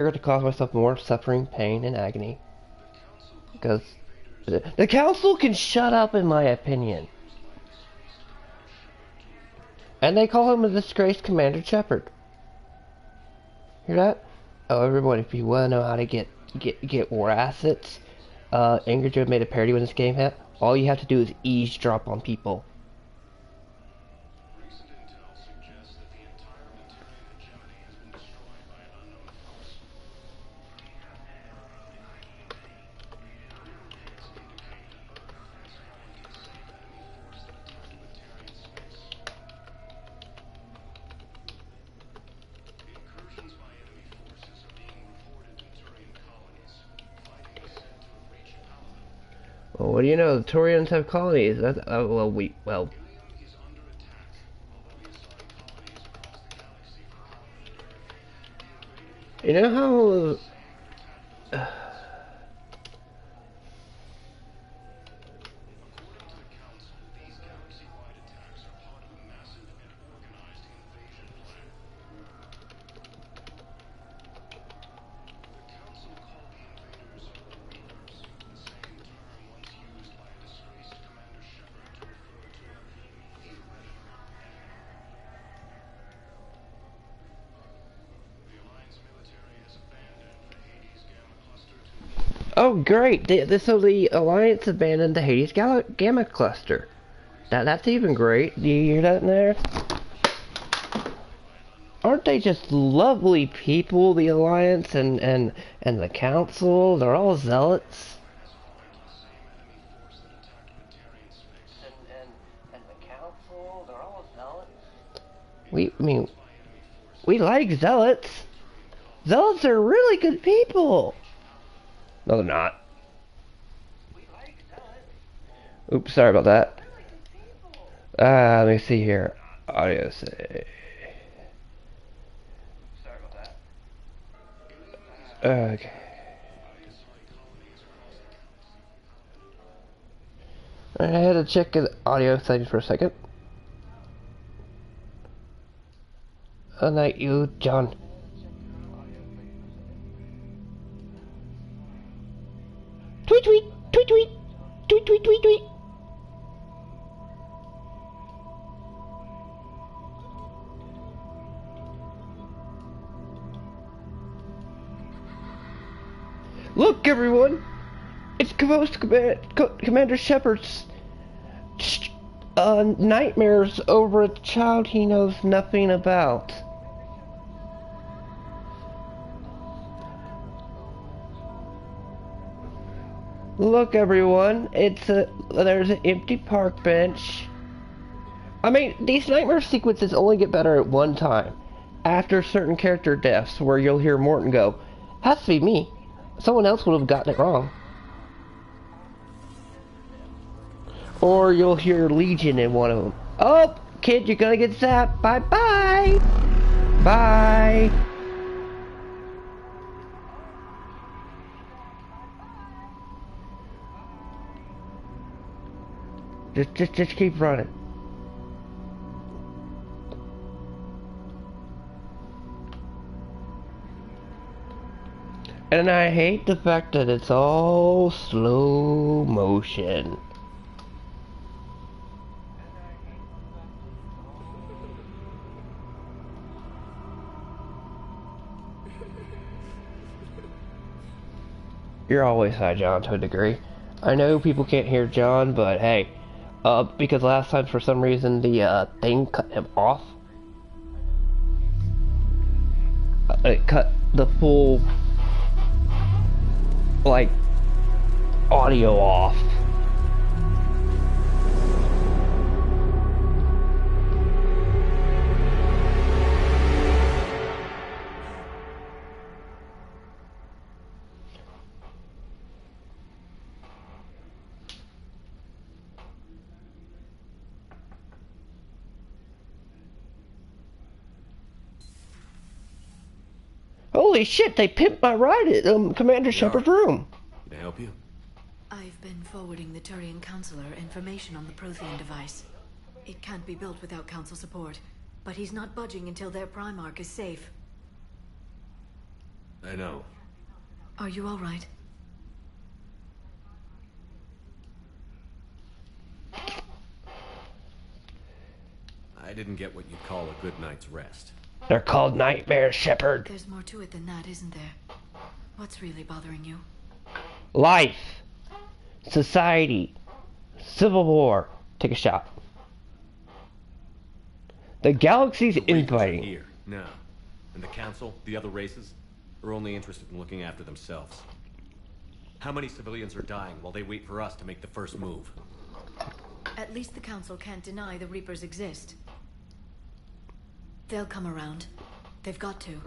I got to cause myself more suffering, pain, and agony. Because the council can shut up, in my opinion. And they call him a disgraced Commander Shepard. Hear that? Oh, everyone, if you want to know how to get war assets, Angry Joe made a parody when this game hit. All you have to do is eavesdrop on people. Well, what do you know? The Turians have colonies. That's well. You know how Oh, great! So the Alliance abandoned the Hades Gamma Cluster. That's even great. Do you hear that in there? Aren't they just lovely people, the Alliance and the Council? They're all zealots. And the Council, they're all zealots. I mean, we like zealots. Zealots are really good people. No, they're not. Oops, sorry about that. Let me see here. Audio say. Okay. I had to check the audio settings for a second. Night, you, John. Tweet, tweet, tweet, tweet, tweet, tweet, tweet, tweet. Look, everyone! It's Commander Shepard's nightmares over a child he knows nothing about. Look, everyone! There's an empty park bench. I mean, these nightmare sequences only get better at one time. After certain character deaths, where you'll hear Morton go, "Has to be me. Someone else would have gotten it wrong." Or you'll hear Legion in one of them. "Oh, kid, you're gonna get zapped. Bye-bye. Bye." Just keep running. And I hate the fact that it's all slow motion. You're always high, John, to a degree. I know people can't hear John, but hey, because last time for some reason the thing cut him off. It cut the full, like, audio off. Holy shit, they pimped my ride at Commander Shepard's room. Can I help you? I've been forwarding the Turian Councilor information on the Prothean device. It can't be built without Council support, but he's not budging until their Primarch is safe. I know. Are you all right? I didn't get what you'd call a good night's rest. They're called nightmares, Shepard. There's more to it than that, isn't there? What's really bothering you? Life. Society. Civil war. Take a shot. The galaxy's The Reapers are invading. here now, and the Council, the other races, are only interested in looking after themselves. How many civilians are dying while they wait for us to make the first move? At least the Council can't deny the Reapers exist. They'll come around. They've got to.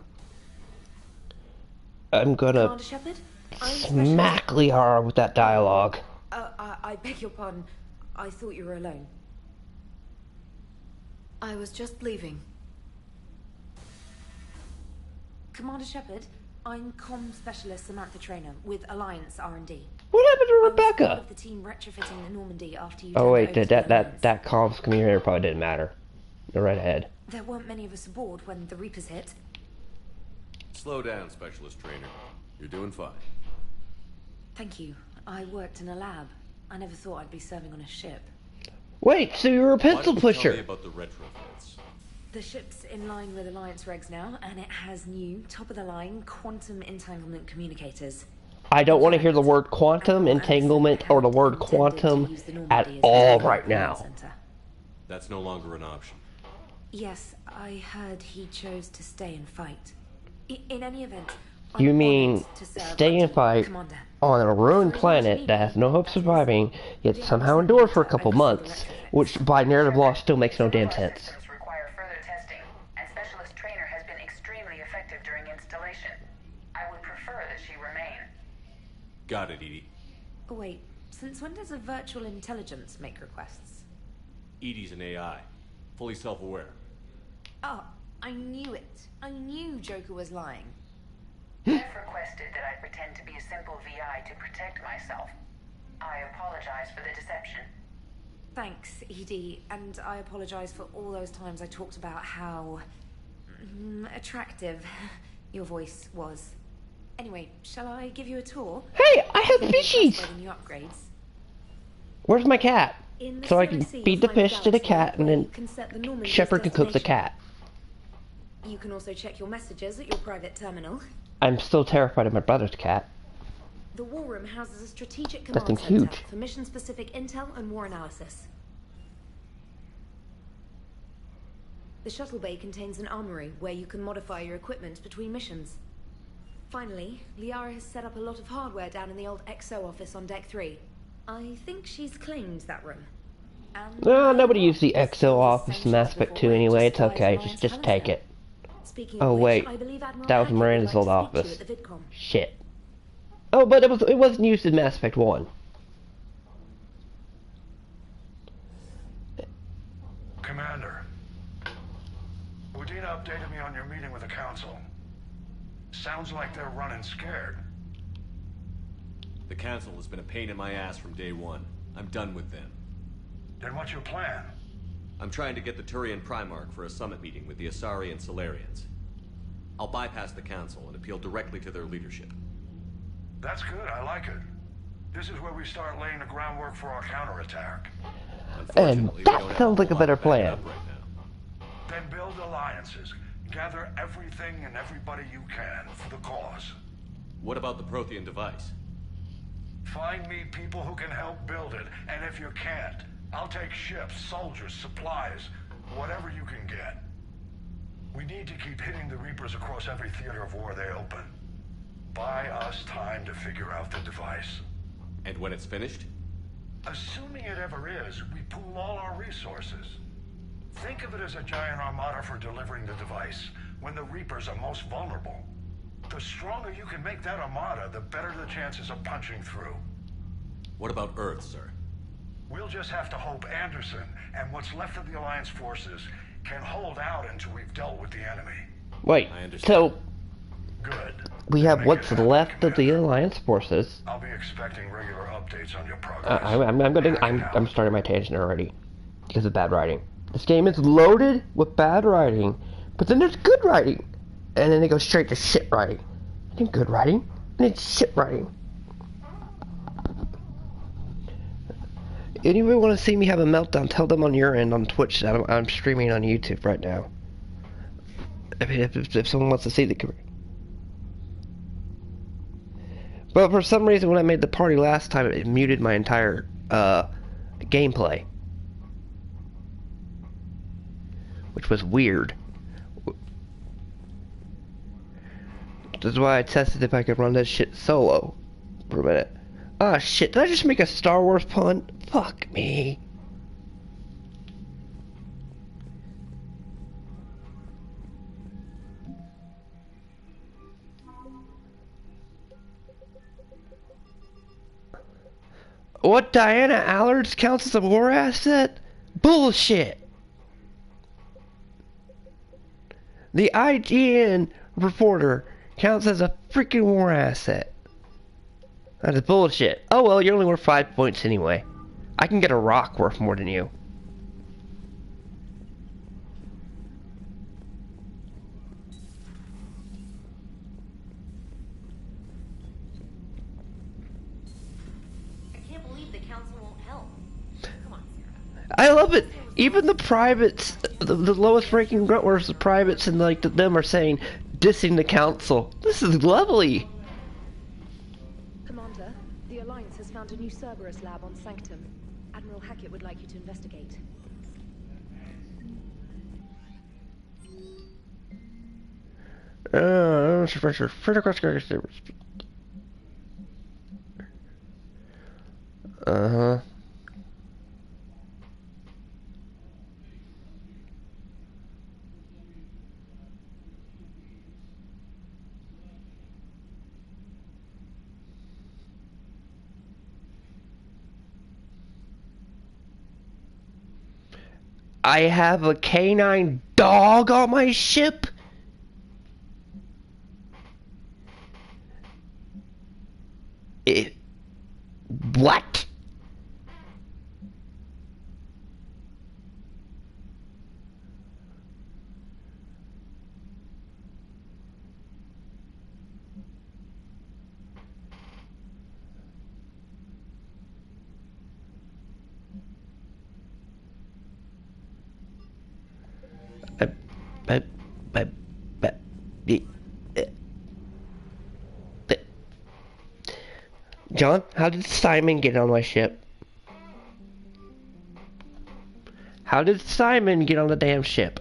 I'm gonna Commander Shepard? I'm smack Liara with that dialogue. I beg your pardon. I thought you were alone. I was just leaving. Commander Shepard, I'm comm specialist Samantha Traynor with Alliance R&D. What happened to I was part Rebecca? of the team retrofitting the Normandy after you Oh turned wait, over to that the Alliance. that comms communicator probably didn't matter. They're right ahead. There weren't many of us aboard when the Reapers hit. Slow down, Specialist Trainer. You're doing fine. Thank you. I worked in a lab. I never thought I'd be serving on a ship. Wait, so you were a Why pencil don't you tell me pusher? about the retrofits? The ship's in line with Alliance regs now, and it has new, top-of-the-line quantum entanglement communicators. I don't want to hear the word quantum entanglement or the word quantum at all right now. That's no longer an option. Yes, I heard he chose to stay and fight. In any event, You I'm mean honored to serve stay and under fight Commander. on a ruined planet that has no hope of surviving, yet somehow endure for a couple months, which by narrative law still makes no damn sense. Systems require further testing, and Specialist Trainer has been extremely effective during installation. I would prefer that she remain. Got it, Edie. Oh, wait, since when does a virtual intelligence make requests? Edie's an AI. Fully self-aware. Oh, I knew it. I knew Joker was lying. Jeff requested that I pretend to be a simple VI to protect myself. I apologize for the deception. Thanks, Edie, and I apologize for all those times I talked about how attractive your voice was. Anyway, shall I give you a tour? Hey, I have You'll be impressed fishies! by the new upgrades. Where's my cat? In the So I Seven can Seas feed the line of fish to the galaxy, cat and you then can set the Normandy as Shepard can cook the destination. cat. You can also check your messages at your private terminal. I'm still terrified of my brother's cat. The War Room houses a strategic That command thing's center huge. for mission-specific intel and war analysis. The shuttle bay contains an armory where you can modify your equipment between missions. Finally, Liara has set up a lot of hardware down in the old XO office on Deck 3. I think she's claimed that room. And No, nobody used the There's XO office in essentials Mass Effect before 2 it anyway. It's justifies okay. Alliance Just take telephone. it. Speaking Oh of which, wait, I believe Admiral that was Hackett would Miranda's like old to speak to office. you at the VidCom. Shit. Oh, but it wasn't used in Mass Effect 1. Commander, Udina updated me on your meeting with the Council. Sounds like they're running scared. The Council has been a pain in my ass from day one. I'm done with them. Then what's your plan? I'm trying to get the Turian Primarch for a summit meeting with the Asari and Solarians. I'll bypass the Council and appeal directly to their leadership. That's good, I like it. This is where we start laying the groundwork for our counterattack. Unfortunately, we that don't have sounds like a whole lot better to back it plan. up right now. Then build alliances. Gather everything and everybody you can for the cause. What about the Prothean device? Find me people who can help build it, and if you can't, I'll take ships, soldiers, supplies, whatever you can get. We need to keep hitting the Reapers across every theater of war they open. Buy us time to figure out the device. And when it's finished? Assuming it ever is, we pool all our resources. Think of it as a giant armada for delivering the device, when the Reapers are most vulnerable. The stronger you can make that armada, the better the chances of punching through. What about Earth, sir? We'll just have to hope Anderson and what's left of the Alliance forces can hold out until we've dealt with the enemy. Wait, I understand. so Good. we have Make what's it happen, left of the Commander. Alliance forces. I'll be expecting regular updates on your progress. I'm starting my tangent already because of bad writing. This game is loaded with bad writing, but then there's good writing, and then it goes straight to shit writing. It ain't good writing. It's shit writing. Anybody want to see me have a meltdown, tell them on your end on Twitch that I'm streaming on YouTube right now. If someone wants to see the... But for some reason when I made the party last time, it muted my entire gameplay. Which was weird. That's why I tested if I could run this shit solo for a minute. Ah, shit, did I just make a Star Wars pun? Fuck me. What, Diana Allard counts as a war asset? Bullshit! The IGN reporter counts as a freaking war asset. That's bullshit. Oh well, you're only worth 5 points anyway. I can get a rock worth more than you. I can't believe the council won't help. Come on, Sarah. I love it. Even the privates, the lowest ranking gruntworks, the privates and like them are saying, dissing the council. This is lovely. Commander, the Alliance has found a new Cerberus lab on Sanctum. Admiral Hackett would like you to investigate. Uh-huh. I have a canine dog on my ship? What? John, how did Simon get on my ship? How did Simon get on the damn ship?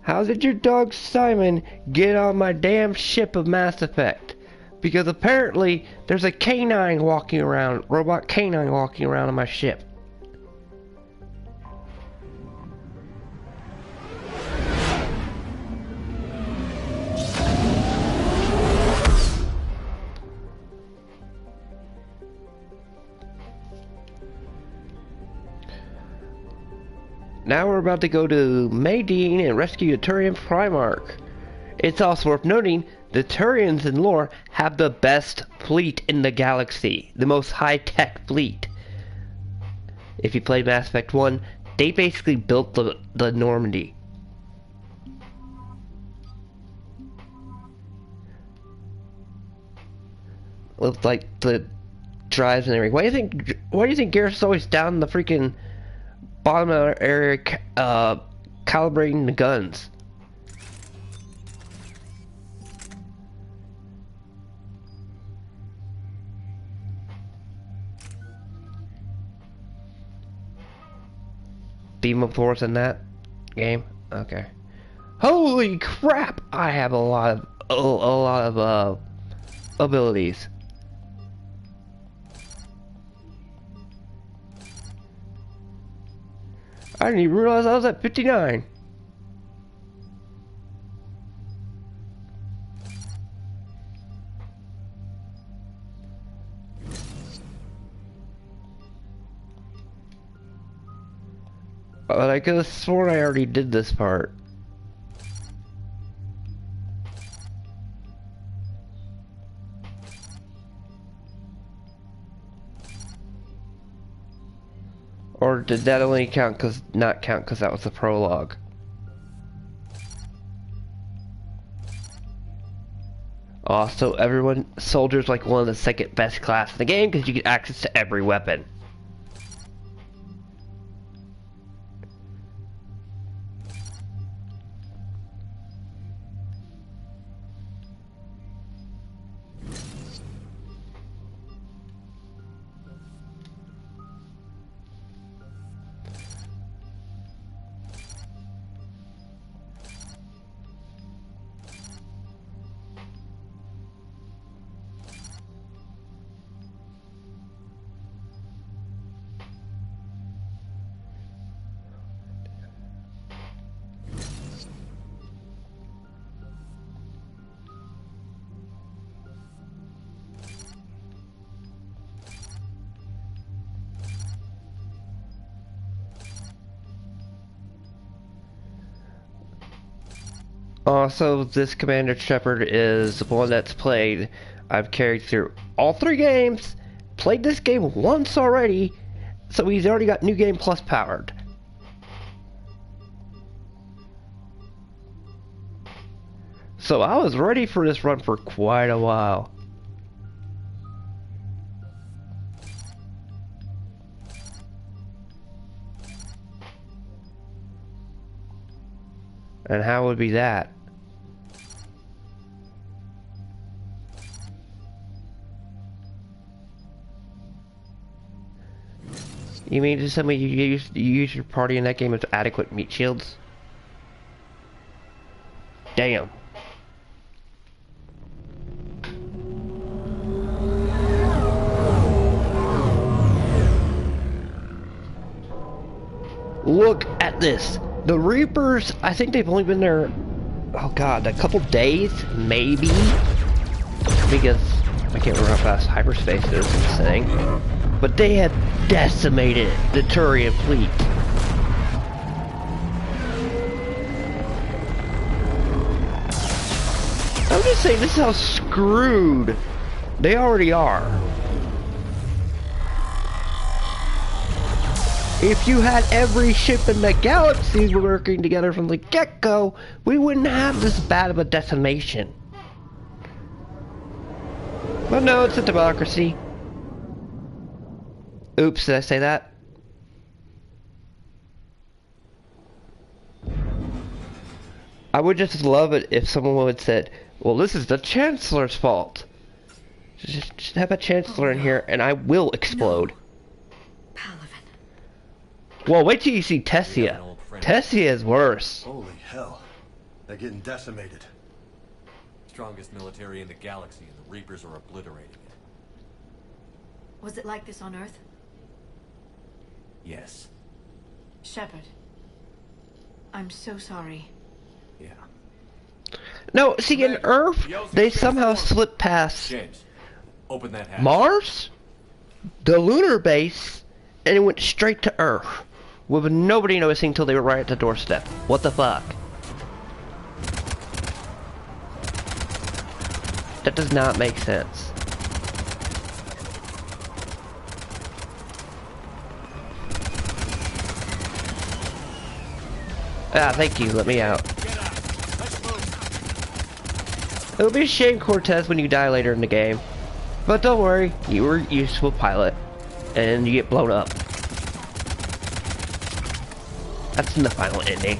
How did your dog Simon get on my damn ship of Mass Effect? Because apparently there's a canine walking around, robot canine walking around on my ship. Now we're about to go to Maydean and rescue the Turian Primarch. It's also worth noting the Turians in lore have the best fleet in the galaxy, the most high-tech fleet. If you played Mass Effect 1, they basically built the Normandy. With like the drives and everything. Why do you think Garrus is always down in the freaking bottom of our area, calibrating the guns? Beam of Force in that game? Okay. Holy crap! I have a lot of abilities. I didn't even realize I was at 59. But I could have sworn I already did this part. Or did that only count not count because that was the prologue? Also, everyone, soldiers like one of the second best class in the game because you get access to every weapon. Also, this Commander Shepard is the one that's played. I've carried through all 3 games, played this game once already, so he's already got New Game Plus powered. So I was ready for this run for quite a while. And how would be that? You mean to tell me you use your party in that game with adequate meat shields? Damn. Look at this. The Reapers, I think they've only been there, oh god, a couple days, maybe? Because I can't remember how fast hyperspace is in this thing. But they have decimated the Turian fleet. I'm just saying, this is how screwed they already are. If you had every ship in the galaxy working together from the get-go, we wouldn't have this bad of a decimation. But no, it's a democracy. Oops, did I say that? I would just love it if someone would have said, well, this is the Chancellor's fault. Just have a Chancellor in here and I will explode. No. Palaven. Well, wait till you see Tessia. Tessia is worse. Holy hell. They're getting decimated. Strongest military in the galaxy, and the Reapers are obliterating it. Was it like this on Earth? Yes. Shepard. I'm so sorry. Yeah. No, see, in Earth, they somehow slipped past James, open that hatch. Mars, the lunar base, and it went straight to Earth, with nobody noticing until they were right at the doorstep. What the fuck? That does not make sense. Ah, thank you, let me out. It'll be a shame, Cortez, when you die later in the game. But don't worry, you were a useful pilot. And you get blown up. That's in the final ending.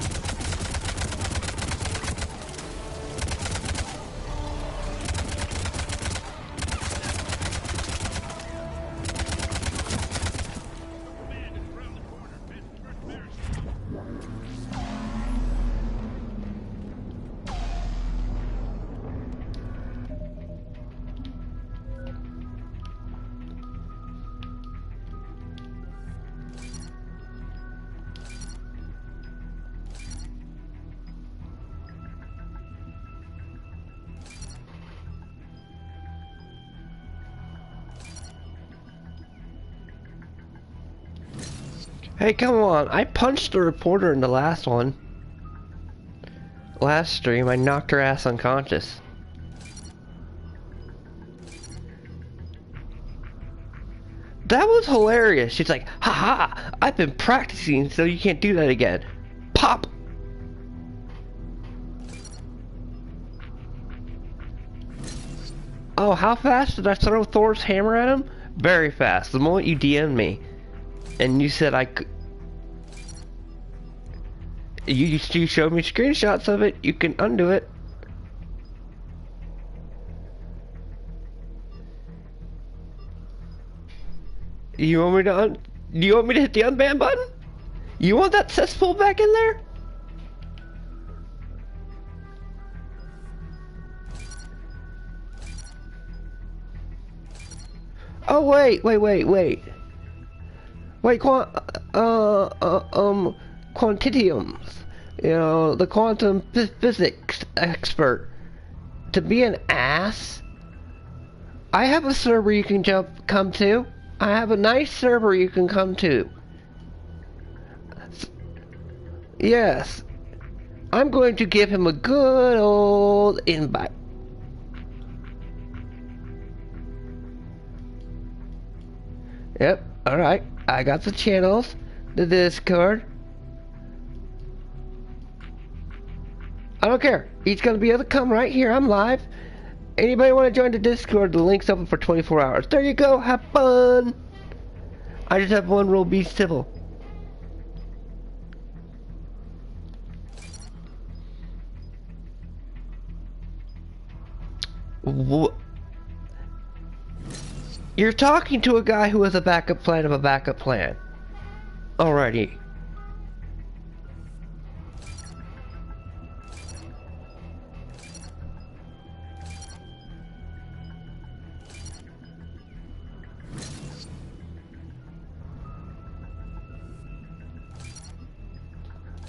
Hey, come on. I punched the reporter in the last one. Last stream, I knocked her ass unconscious. That was hilarious. She's like, haha, I've been practicing so you can't do that again. Pop! Oh, how fast did I throw Thor's hammer at him? Very fast. The moment you DM'd me, and you said I could. You showed me screenshots of it. You can undo it. You want me to you want me to hit the unban button? You want that cesspool back in there? Oh wait. Wait, quantitiums. You know, the quantum physics expert. To be an ass? I have a server you can come to. I have a nice server you can come to. Yes. I'm going to give him a good old invite. Yep, alright. I got the channels, the Discord. I don't care. He's gonna be able to come right here. I'm live. Anybody want to join the Discord? The link's open for 24 hours. There you go. Have fun. I just have one rule: be civil. You're talking to a guy who has a backup plan of a backup plan. Alrighty.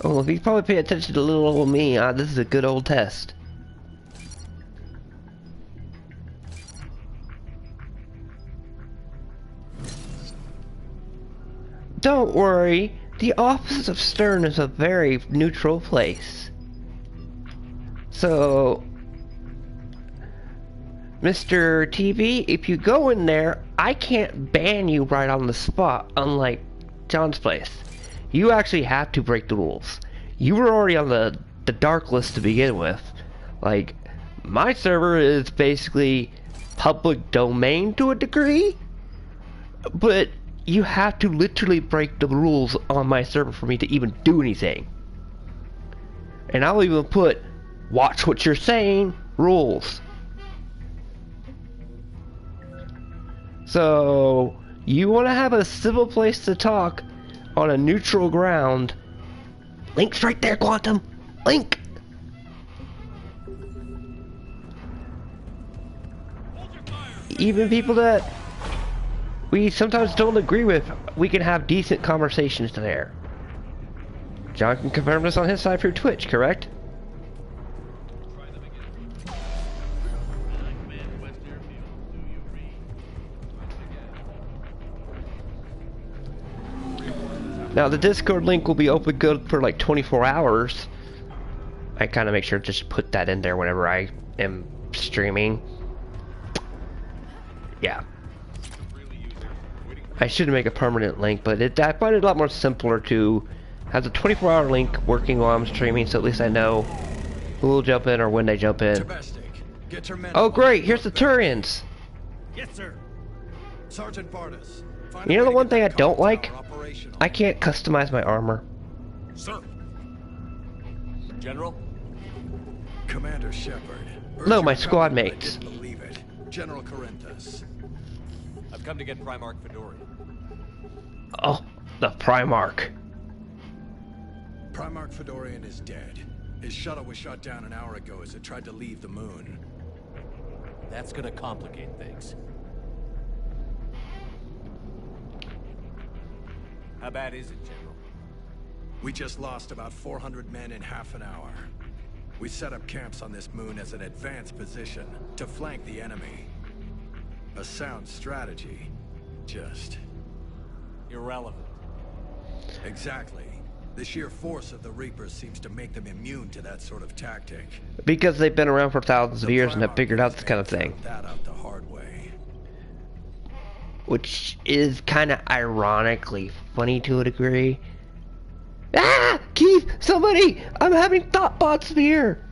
Oh, if you probably pay attention to little old me, this is a good old test. Don't worry, the office of Stern is a very neutral place. So, Mr. TV, if you go in there, I can't ban you right on the spot, unlike John's place. You actually have to break the rules. You were already on the dark list to begin with. Like, my server is basically public domain to a degree, but you have to literally break the rules on my server for me to even do anything. And I'll even put, watch what you're saying, rules. So, you want to have a civil place to talk on a neutral ground. Link's right there, Quantum. Link. Even people that we sometimes don't agree with, we can have decent conversations there. John can confirm this on his side through Twitch, correct? Now the Discord link will be open good for like 24 hours. I kind of make sure to just put that in there whenever I am streaming. Yeah. I should make a permanent link, but I find it a lot more simpler to have the 24-hour link working while I'm streaming, so at least I know who will jump in or when they jump in. Oh great, here's the Turians! Yes, sir. Sergeant Bardas. You know the one thing I don't like? I can't customize my armor. Sir. General? Commander Shepard. No, my squad mates. Believe it. General Corinthus. I've come to get Primarch Fedorian. Oh, the Primarch. Primarch Fedorian is dead. His shuttle was shot down an hour ago as it tried to leave the moon. That's gonna complicate things. How bad is it, General? We just lost about 400 men in half an hour. We set up camps on this moon as an advanced position to flank the enemy. A sound strategy. Just irrelevant. Exactly. The sheer force of the Reapers seems to make them immune to that sort of tactic. Because they've been around for thousands of years and have figured out this kind of thing. That out the hard way. Which is kind of ironically funny to a degree. Ah! Keith! Somebody! I'm having thought bots here!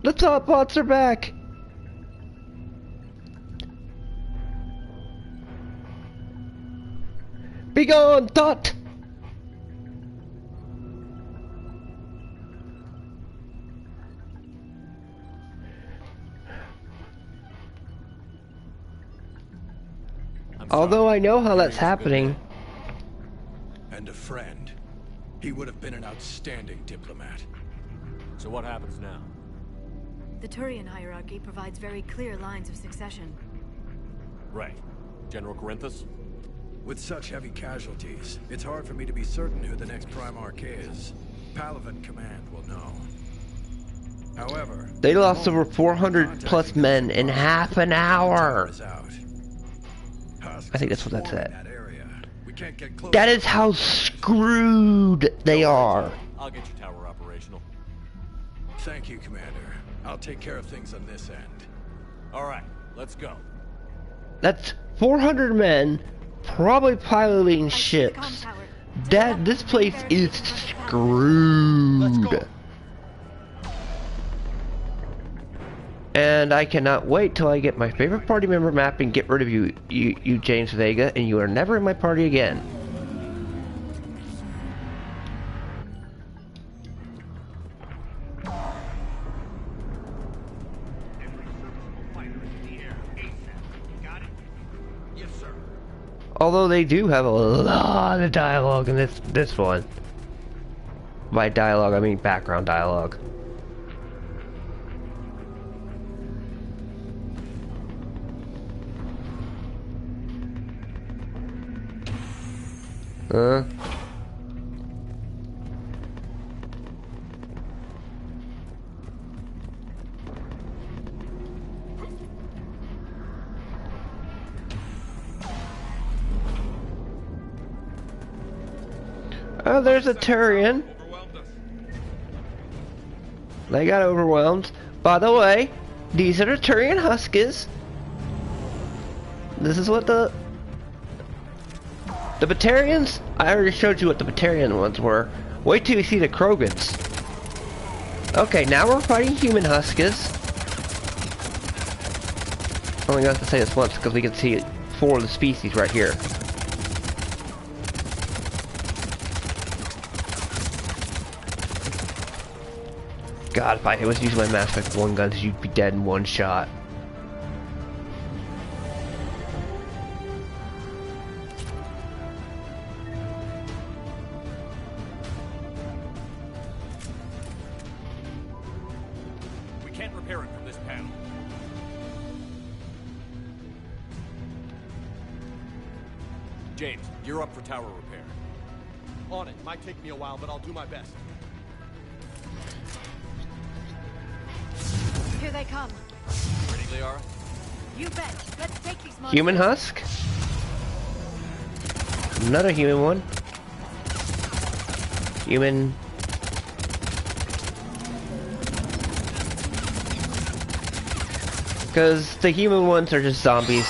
The top bots are back! Be gone, Tot! Although I know how that's happening. And a friend. He would have been an outstanding diplomat. So what happens now? The Turian hierarchy provides very clear lines of succession. Right. General Corinthus? With such heavy casualties, it's hard for me to be certain who the next Primarch is. Palaven Command will know. However, They lost over 400 plus men in half an hour. I think that's what that said. That is how screwed they are. I'll get your tower operational. Thank you, Commander. I'll take care of things on this end. Alright, let's go. That's 400 men, probably piloting ships. This place is screwed. And I cannot wait till I get my favorite party member map and get rid of you James Vega, and you are never in my party again. Although they do have a lot of dialogue in this one. By dialogue, I mean background dialogue. Oh, there's a Turian. They got overwhelmed. By the way, these are the Turian Huskies. This is what the Batarians? I already showed you what the Batarian ones were. Wait till you see the Krogans. Okay, now we're fighting human Huskies. I only got to say this once because we can see 4 of the species right here. God, if I was using my Mass Effect 1 guns, you'd be dead in one shot. We can't repair it from this panel. James, you're up for tower repair. On it. Might take me a while, but I'll do my best. Here they come. Ready, Liara? You bet. Let's take these monsters. Human husk? Another human one. Human. Because the human ones are just zombies.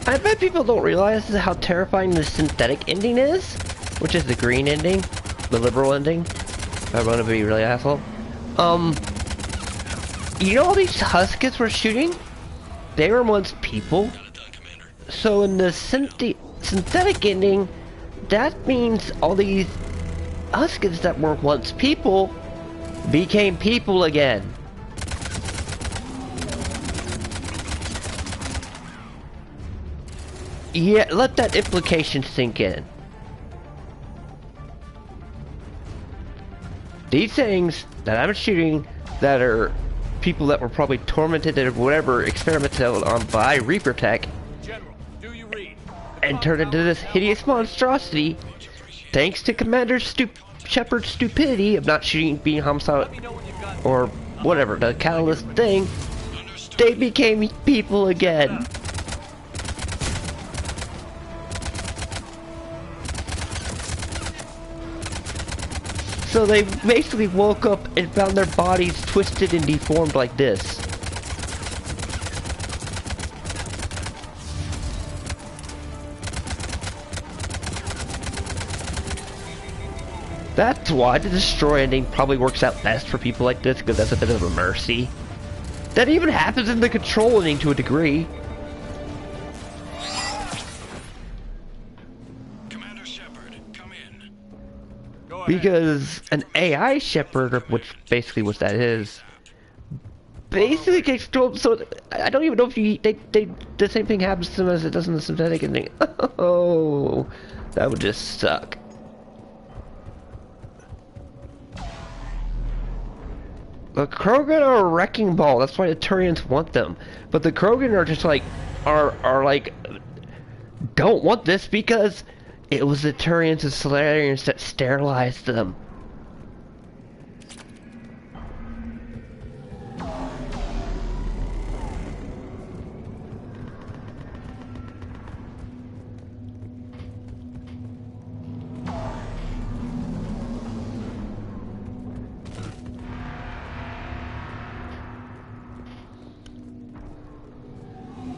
I bet people don't realize how terrifying the synthetic ending is, which is the green ending, the liberal ending. If I want to be really asshole. You know all these Huskies we're shooting? They were once people. So in the synthetic ending, that means all these Huskies that were once people became people again. Yeah, let that implication sink in. These things that I'm shooting that are people that were probably tormented or whatever, experimented on by Reaper Tech, General, do you read? and turned into this hideous monstrosity, thanks to Commander Shepard's stupidity of not shooting, being homicidal, or whatever, the catalyst thing, they became people again. So they basically woke up and found their bodies twisted and deformed like this. That's why the destroy ending probably works out best for people like this, because that's a bit of a mercy. That even happens in the control ending to a degree. Commander Shepard, come in. Go ahead. Because an AI Shepherd, which basically what that is, basically gets controlled. So I don't even know if the same thing happens to them as it does in the synthetic ending. Oh, that would just suck. The Krogan are a wrecking ball. That's why the Turians want them. But the Krogan are just like, are like, don't want this because it was the Turians and Solarians that sterilized them.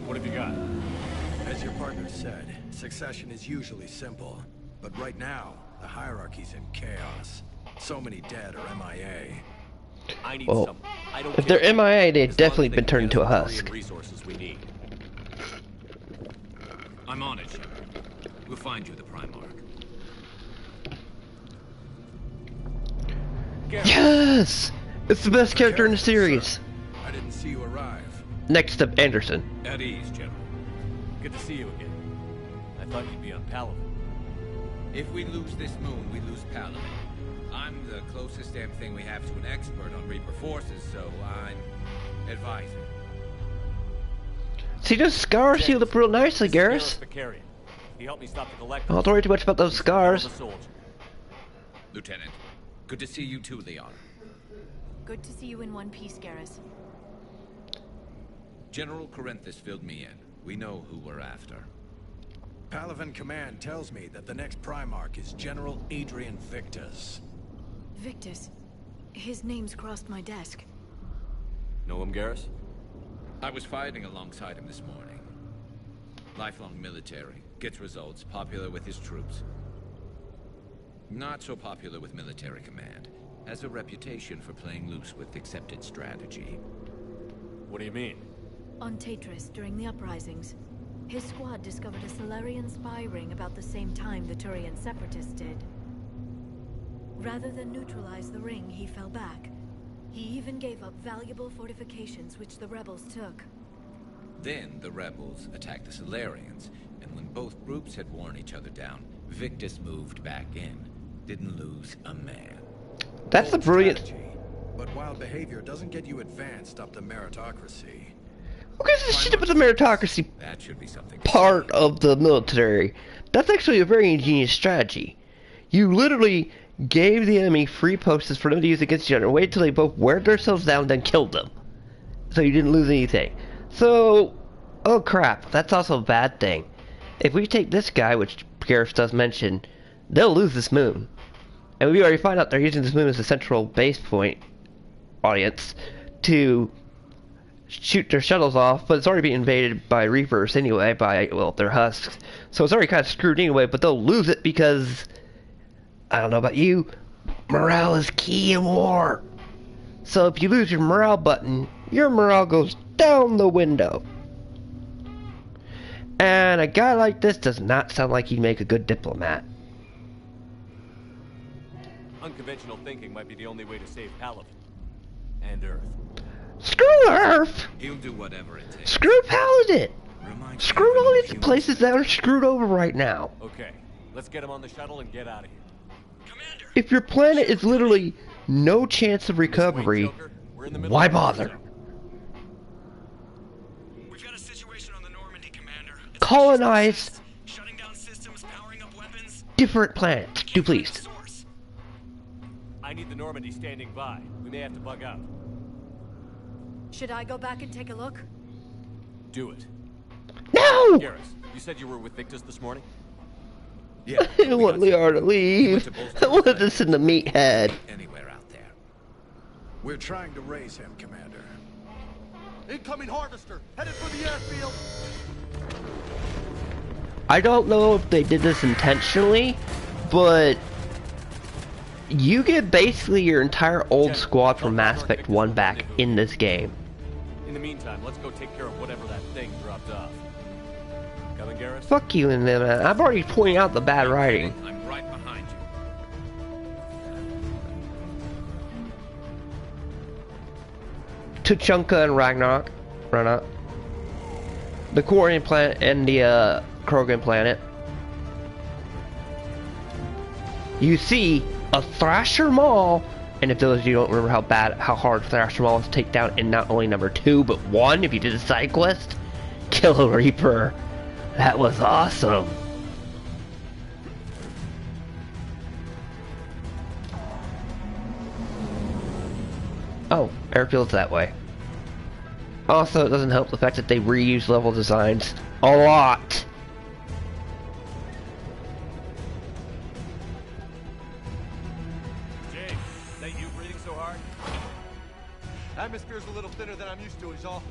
What have you got? As your partner said, succession is usually simple. But right now, the hierarchy's in chaos. So many dead or MIA. I need Well, some. I don't if care. they're MIA, they've As long definitely as they been can turned get into a us the husk. resources we need. I'm on it, Shepard. We'll find you the Primarch. Yes! It's the best character in the series. I didn't see you arrive. Next to Anderson. At ease, General. Good to see you again. I thought you'd be on Palaven. If we lose this moon, we lose Palaven. I'm the closest damn thing we have to an expert on Reaper forces, so I'm advising. See, those scars healed up real nicely, Garrus. Vakarian. He helped me stop the collector. Don't worry too much about those scars. Lieutenant, good to see you too, Leon. Good to see you in one piece, Garrus. General Corinthus filled me in. We know who we're after. Palaven Command tells me that the next Primarch is General Adrian Victus. Victus. His name's crossed my desk. Know him, Garrus? I was fighting alongside him this morning. Lifelong military, gets results, popular with his troops. Not so popular with military command. Has a reputation for playing loose with accepted strategy. What do you mean? On Tatris, during the uprisings, his squad discovered a Solarian spy ring about the same time the Turian separatists did. Rather than neutralize the ring, he fell back. He even gave up valuable fortifications which the rebels took. Then the rebels attacked the Solarians, and when both groups had worn each other down, Victus moved back in. Didn't lose a man. That's the brilliant. Strategy. But wild behavior doesn't get you advanced up the meritocracy. Who gives a shit about the meritocracy That should be something. part of the military? That's actually a very ingenious strategy. You literally gave the enemy free posts for them to use against each other, waited till they both wear themselves down, then killed them. So you didn't lose anything. So, oh crap, that's also a bad thing. If we take this guy, which Garrus does mention, they'll lose this moon. And we already find out they're using this moon as a central base point, audience, to shoot their shuttles off, but it's already being invaded by Reapers anyway, by, well, their husks. So it's already kind of screwed anyway, but they'll lose it because, I don't know about you, morale is key in war. So if you lose your morale button, your morale goes down the window. And a guy like this does not sound like he'd make a good diplomat. Unconventional thinking might be the only way to save Palaven. And Earth. Screw Earth! He'll do whatever it takes. Screw Paladin! Remind Screw everyone all of these humans. places that are screwed over right now. Okay, let's get him on the shuttle and get out of here. If your planet is literally no chance of Wait, recovery, Joker, we're in the middle why of a bother? We've got a situation on the Normandy, Commander. Colonize Shutting down systems, powering up weapons. different planets. Do please. I need the Normandy standing by. We may have to bug out. Should I go back and take a look? Do it. No! Garrus, you said you were with Victus this morning? Yeah. I don't want Liara to leave. I want this in the meathead. Anywhere out there. We're trying to raise him, Commander. Incoming harvester, headed for the airfield. I don't know if they did this intentionally, but You get basically your entire old squad from Mass Effect 1 back in this game. In the meantime, let's go take care of whatever that thing dropped off. Coming, Garrus? Fuck you and them, man. I've already pointed out the bad writing. I'm right behind you. Tuchanka and Ragnarok. The Quarian planet and the Krogan planet. You see a Thrasher Maul, and if those of you don't remember how hard Thrasher Maul was to take down in not only number 2 but 1 if you did a side quest, kill a Reaper. That was awesome. Oh, airfield's that way. Also, it doesn't help the fact that they reuse level designs a lot. Jay, is that you breathing so hard? Atmosphere's a little thinner than I'm used to, is all.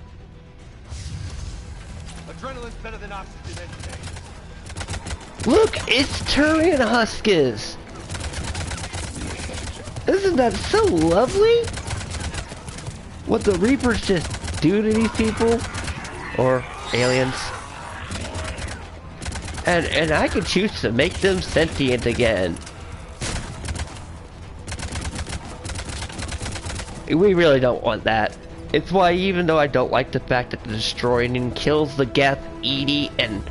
Adrenaline's better than oxygen any day. Look, it's Turian Huskers. Isn't that so lovely? What the Reapers just do to these people, or aliens, and I can choose to make them sentient again. We really don't want that. It's why, even though I don't like the fact that the Destroying kills the Geth, Edie, and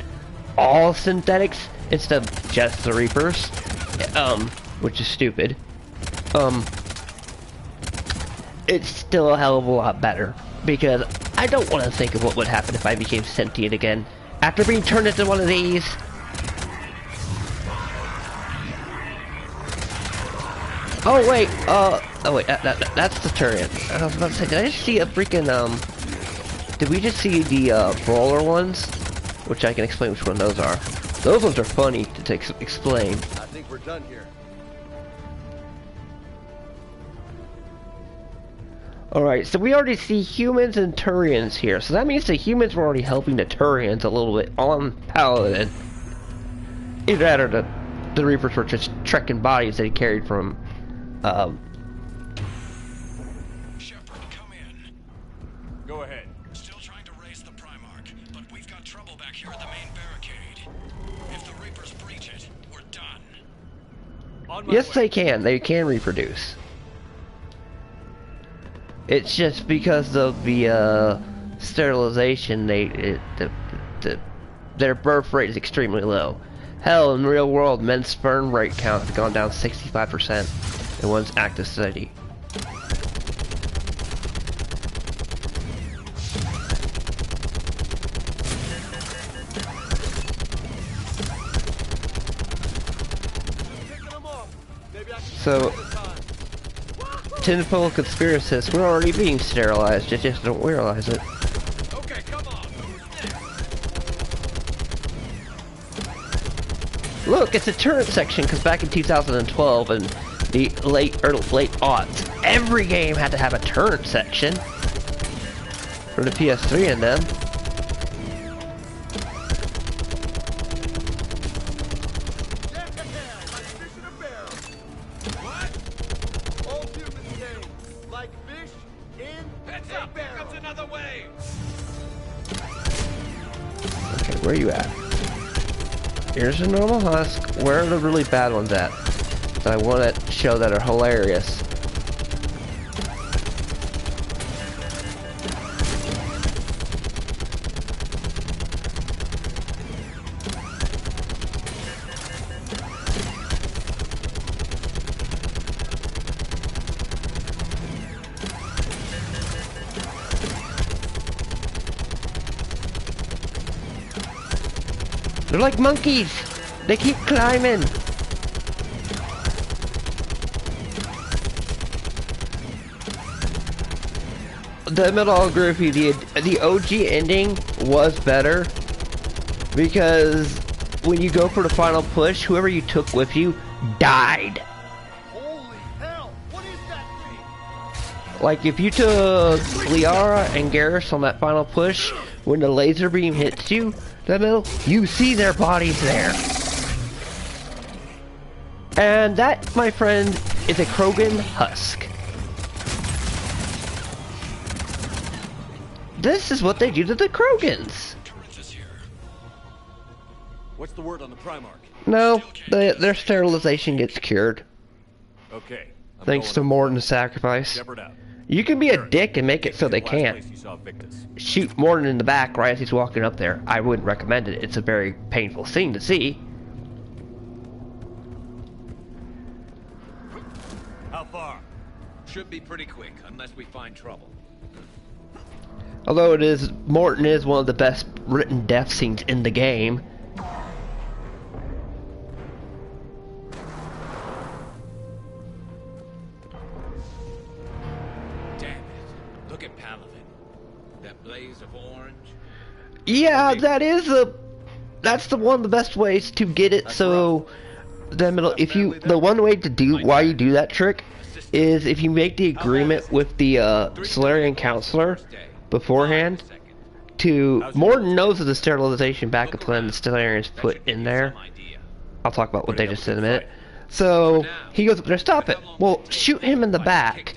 all synthetics instead of just the Reapers, which is stupid, it's still a hell of a lot better. Because I don't want to think of what would happen if I became sentient again after being turned into one of these. Oh wait, that's the Turian. I was about to say, did I just see a freaking, did we just see the, brawler ones? Which I can explain which one those are. Those ones are funny to explain. I think we're done here. Alright, so we already see humans and Turians here. So that means the humans were already helping the Turians a little bit on Paladin. Either that or the Reapers were just trekking bodies that he carried from, Shepard, come in. Go ahead. Still trying to raise the Primarch, but we've got trouble back here at the main barricade. If the Reapers breach it, we're done. On my yes, way. they can. They can reproduce. It's just because of the sterilization, their birth rate is extremely low. Hell, in the real world, men's sperm rate count has gone down 65% in one's active study. So, tinfoil conspiracists, we're already being sterilized, you just don't realize it. Okay, come on. Look, it's a turret section, because back in 2012 and the late aughts, every game had to have a turret section. For the PS3 and them. Where are you at? Here's a normal husk. Where are the really bad ones at? That I want to show that are hilarious. They're like monkeys! They keep climbing! The middle agree with you, the OG ending was better because when you go for the final push, whoever you took with you died. Holy hell! What is that thing? Like if you took Liara and Garrus on that final push, when the laser beam hits you, the middle, you see their bodies there. And that, my friend, is a Krogan husk. This is what they do to the Krogans. What's the word on the Primarch? No, their sterilization gets cured. Okay. Thanks to Morden's sacrifice. Shepard out. You can be a dick and make it so they Last can't. place you saw Victus. Shoot Morden in the back right as he's walking up there. I wouldn't recommend it. It's a very painful scene to see. How far? Should be pretty quick, unless we find trouble. Although Morton is one of the best written death scenes in the game. Damn it. Look at Palaven. That blaze of orange. Yeah, that's the one of the best ways to get it. So the one way to do why you do that trick is if you make the agreement with the Salarian counselor beforehand. Morton knows of the sterilization backup plan the Stellarians put in there. I'll talk about what they just said in a minute. So he goes up there, stop it. Well, shoot him in the back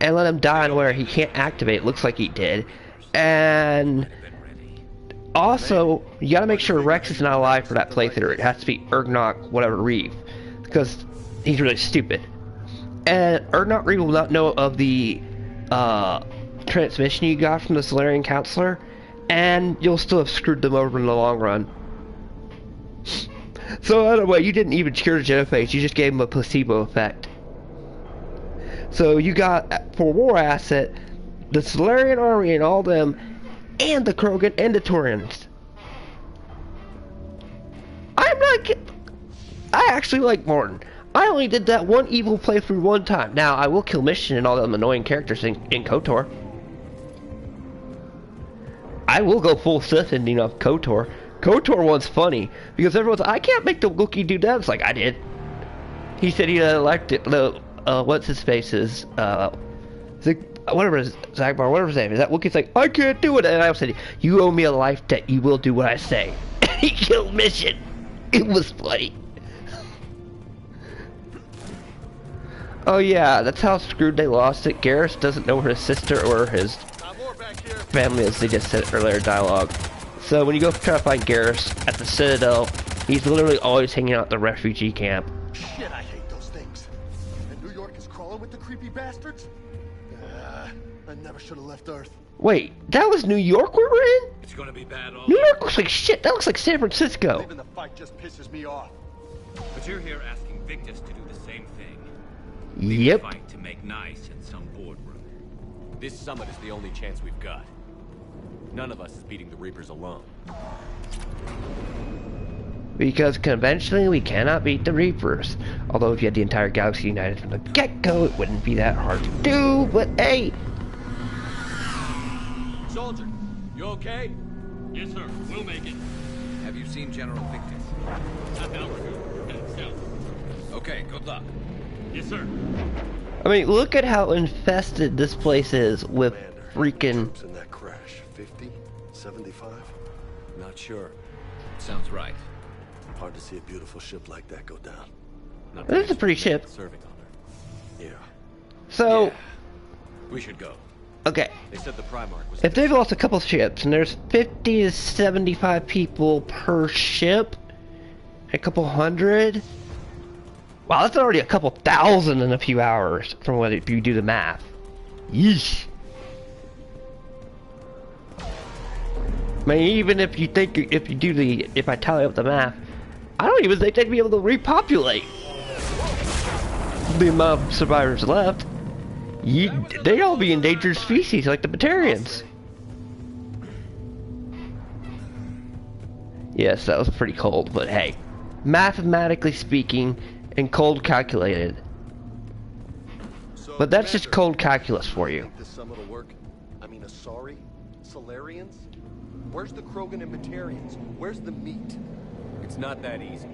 and let him die on where he can't activate. Looks like he did. And also, you gotta make sure Rex is not alive for that playthrough. It has to be Ergnok, whatever, Reeve, because he's really stupid. And Ergnok Reeve will not know of the transmission you got from the Salarian counselor, and you'll still have screwed them over in the long run. So anyway, you didn't even cure Genophage, you just gave him a placebo effect. So you got, for war asset, the Salarian army and all them, and the Krogan and the Turians. I'm not kidding. I actually like Morton. I only did that one evil playthrough one time. Now, I will kill Mission and all them annoying characters in KOTOR. I will go full Sith ending of KOTOR. KOTOR one's funny, because everyone's like, I can't make the Wookiee do that. It's like, I did. He said he liked it, what's his face's, whatever his, Zagbar, whatever his name is, that Wookiee's like, I can't do it, and I said, you owe me a life debt, you will do what I say. He killed Mission. It was funny. Oh yeah, that's how screwed they lost it. Garrus doesn't know where his sister or his family is, they just said earlier dialogue. So when you go try to find Garrus at the Citadel, he's literally always hanging out at the refugee camp. Shit, I hate those things. And New York is crawling with the creepy bastards? I never should have left Earth. Wait, that was New York we were in? It's gonna be bad all New York looks like shit. That looks like San Francisco. Leaving the fight just pisses me off. But you're here asking Victus to do the same thing. Yep. Fight to make nice in some boardroom. This summit is the only chance we've got. None of us is beating the Reapers alone. Because conventionally we cannot beat the Reapers. Although if you had the entire galaxy united from the get-go, it wouldn't be that hard to do, but hey! Soldier, you okay? Yes, sir. We'll make it. Have you seen General Victus? Half an hour ago. Headed south. Okay, good luck. Yes, sir. I mean, look at how infested this place is with freaking... Troops in that crash. 50? 75? Not sure. Sounds right. Hard to see a beautiful ship like that go down. Not This is a pretty ship. serving on her. Yeah. So, Yeah. We should go. okay. They said the Primarch was... If they've lost a couple ships, and there's 50 to 75 people per ship, a couple hundred... Wow, that's already a couple thousand in a few hours, from what if you do the math. Yeesh. I mean, even if you think, if I tally up the math, I don't even think they'd be able to repopulate the amount of survivors left. They'd all be endangered species, like the Batarians. Yes, that was pretty cold, but hey. Mathematically speaking, and cold calculated. But that's just cold calculus for you. Think this summit will work? I mean, Asari? Salarians? Where's the Krogan and Batarians? Where's the meat? It's not that easy.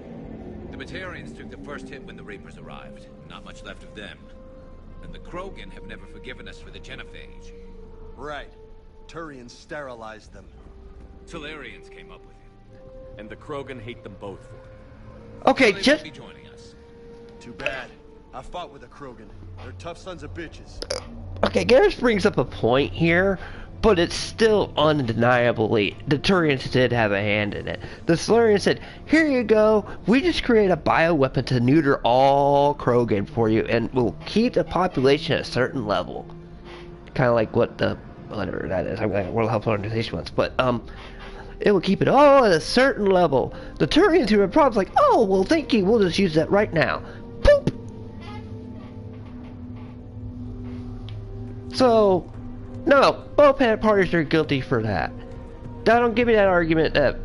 The Batarians took the first hit when the Reapers arrived. Not much left of them. And the Krogan have never forgiven us for the Genophage. Right. Turians sterilized them. Salarians came up with it. And the Krogan hate them both for it. Okay, They just... won't be joining us. Too bad. I fought with the Krogan. They're tough sons of bitches. Okay, Garrus brings up a point here, but it's still undeniably the Turians did have a hand in it. The Salarians said, "Here you go. We just create a bioweapon to neuter all Krogan for you, and we'll keep the population at a certain level." Kind of like what the whatever that is. I'm like World Health Organization wants, but it will keep it all at a certain level. The Turians who have problems like, "Oh, well, thank you. We'll just use that right now." Boop. So, no, both parties are guilty for that. Now, don't give me that argument that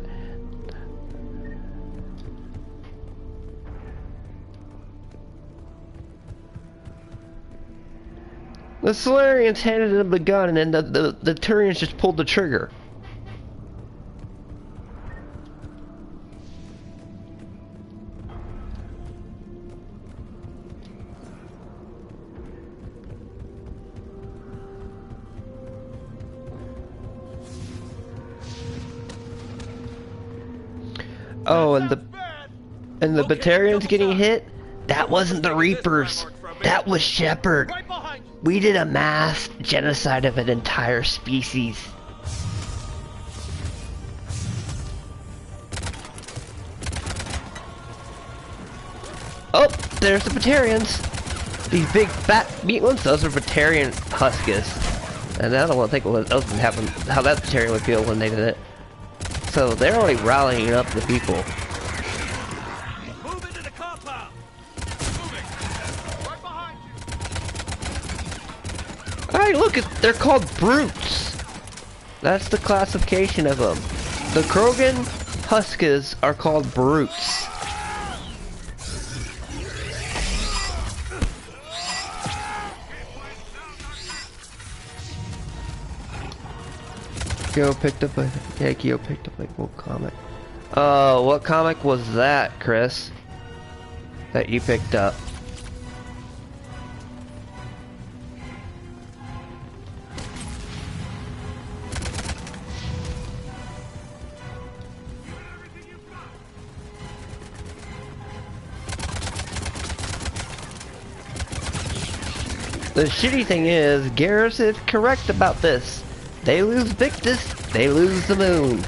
the Salarians handed him the gun, and then the Turians just pulled the trigger. Oh, and the Batarians getting hit? That wasn't the Reapers. That was Shepard. We did a mass genocide of an entire species. Oh, there's the Batarians. These big fat meat ones, those are Batarian Huskers. And I don't want to think what else would happen, how that Batarian would feel when they did it. So they're already rallying up the people. Move into the compound. Moving. Right behind you. Alright, look, they're called brutes. That's the classification of them. The Krogan Huskers are called brutes. Geo picked up a cool comic. What comic was that, Chris? That you picked up? The shitty thing is, Garrus is correct about this. They lose Victus, they lose the moon.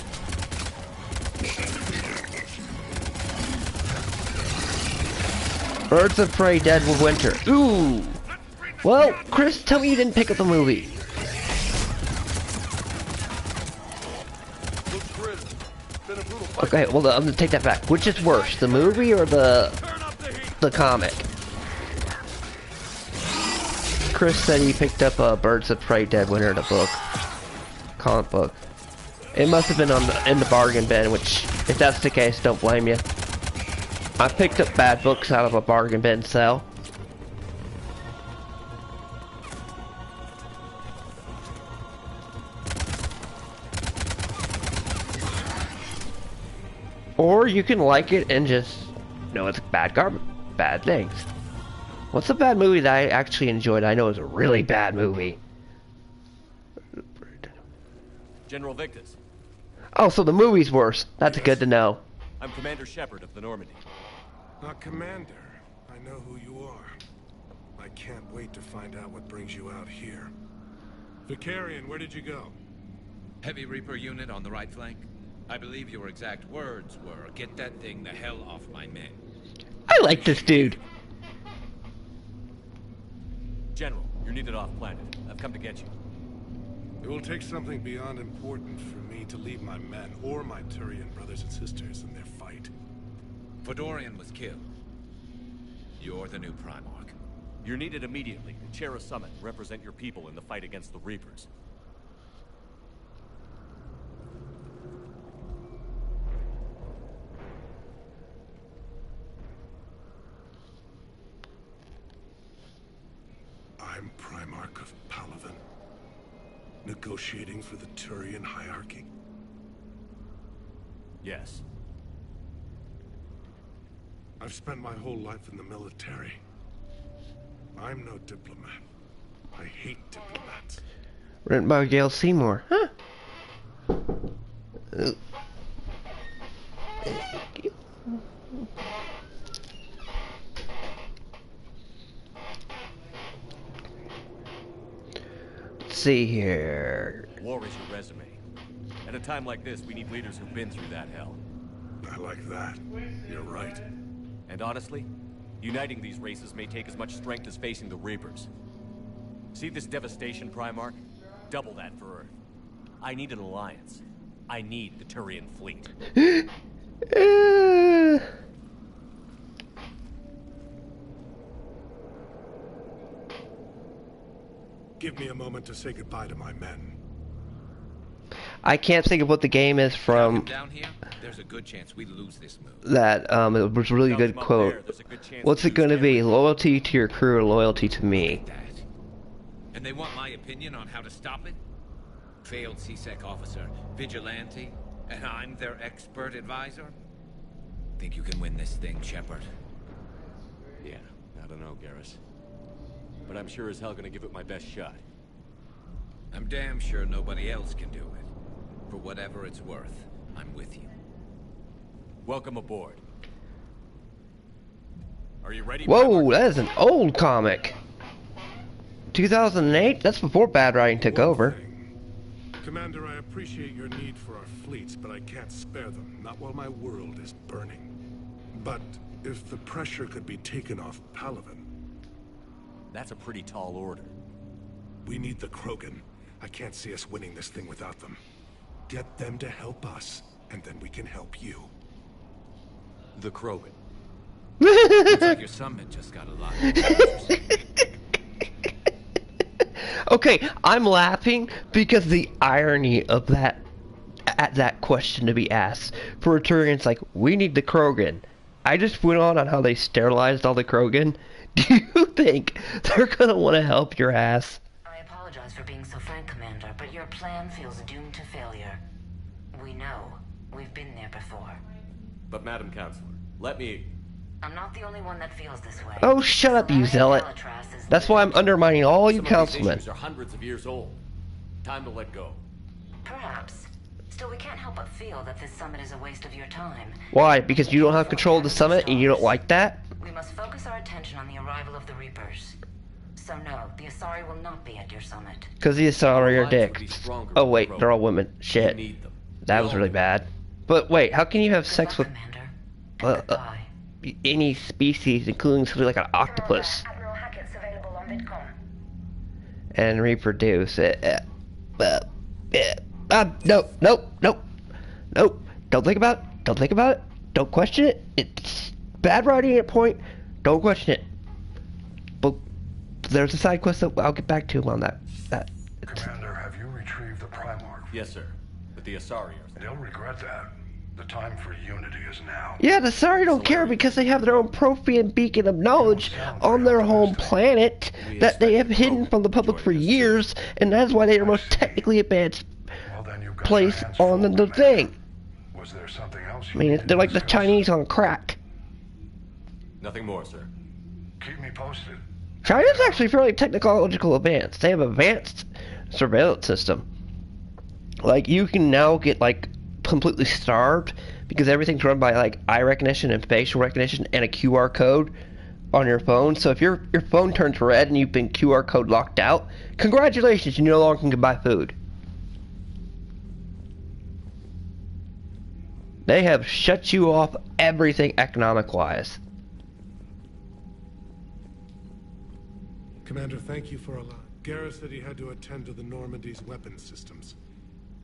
Birds of Prey Dead with Winter. Ooh! Well, Chris, tell me you didn't pick up the movie. Okay, well, I'm gonna take that back. Which is worse, the movie or the comic? Chris said he picked up Birds of Prey Dead Winter, the book. Comic book. It must have been in the bargain bin, which, if that's the case, don't blame you. I picked up bad books out of a bargain bin sale. Or you can like it and just know it's bad things. What's a bad movie that I actually enjoyed? I know it's a really bad movie. General Victus. Oh, so the movie's worse. That's good to know. I'm Commander Shepard of the Normandy. Commander, I know who you are. I can't wait to find out what brings you out here. Vicarian, where did you go? Heavy Reaper unit on the right flank. I believe your exact words were, "Get that thing the hell off my men." I like this dude. General, you're needed off planet. I've come to get you. It will take something beyond important for me to leave my men or my Turian brothers and sisters in their fight. Fedorian was killed. You're the new Primarch. You're needed immediately to chair a summit and represent your people in the fight against the Reapers. I'm Primarch of Palaven. Negotiating for the Turian hierarchy? Yes. I've spent my whole life in the military. I'm no diplomat. I hate diplomats. Written by Gail Seymour. Huh? see here. War is your resume. At a time like this, we need leaders who've been through that hell. I like that. You're right. And honestly, uniting these races may take as much strength as facing the Reapers. See this devastation, Primarch? Double that for Earth. I need an alliance. I need the Turian fleet. Give me a moment to say goodbye to my men. I can't think of what the game is from. Down here, there's a good chance we lose this move. That it was a really good quote. What's it gonna be? Loyalty to your crew or loyalty to me? And they want my opinion on how to stop it? Failed CSEC officer, vigilante, and I'm their expert advisor? Think you can win this thing, Shepard? Yeah, I don't know, Garrus. But I'm sure as hell gonna give it my best shot. I'm damn sure nobody else can do it. For whatever it's worth, I'm with you. Welcome aboard. Are you ready? Whoa, that is an old comic. 2008? That's before Bad Writing took over. Commander, I appreciate your need for our fleets, but I can't spare them. Not while my world is burning. But if the pressure could be taken off Palaven... That's a pretty tall order. We need the Krogan. I can't see us winning this thing without them. Get them to help us, and then we can help you. The Krogan. Looks like your summit just got a lot. Okay, I'm laughing because the irony of that question to be asked. For Turians, like, we need the Krogan. I just went on how they sterilized all the Krogan. Do you think they're gonna want to help your ass? I apologize for being so frank, Commander, but your plan feels doomed to failure. We know. We've been there before. But Madam Counselor, let me... I'm not the only one that feels this way. Oh, shut up, you zealot. That's why I'm undermining all you Some councilmen. of these issues are hundreds of years old. Time to let go. Perhaps. Still, we can't help but feel that this summit is a waste of your time. Why? Because you don't have control of the summit and you don't like that? We must focus our attention on the arrival of the Reapers. So no, the Asari will not be at your summit. Because the Asari are dicks. Oh wait, they're all women. Shit. That was really bad. But wait, how can you have sex with any species, including something like an octopus, and reproduce it? Nope. Don't think about it. Don't think about it. Don't question it. It's bad writing at point. Don't question it. But there's a side quest that I'll get back to on that. Commander, have you retrieved the Primarch? Yes, sir. But the Asari are... They'll regret that. The time for unity is now. Yeah, the Asari don't care because they have their own Prothean beacon of knowledge on their home planet that they have hidden from the public for years, and that's why they are the most technically advanced place on the thing. Was there something else? I mean, they're like the Chinese on crack. Nothing more, sir. Keep me posted. China's actually fairly technological advanced. They have advanced surveillance system. Like, you can now get, like, completely starved because everything's run by, like, eye recognition and facial recognition and a QR code on your phone. So if your phone turns red and you've been QR code locked out, congratulations, you no longer can buy food. They have shut you off everything economic-wise. Commander, thank you for a lot. Garrus said he had to attend to the Normandy's weapon systems.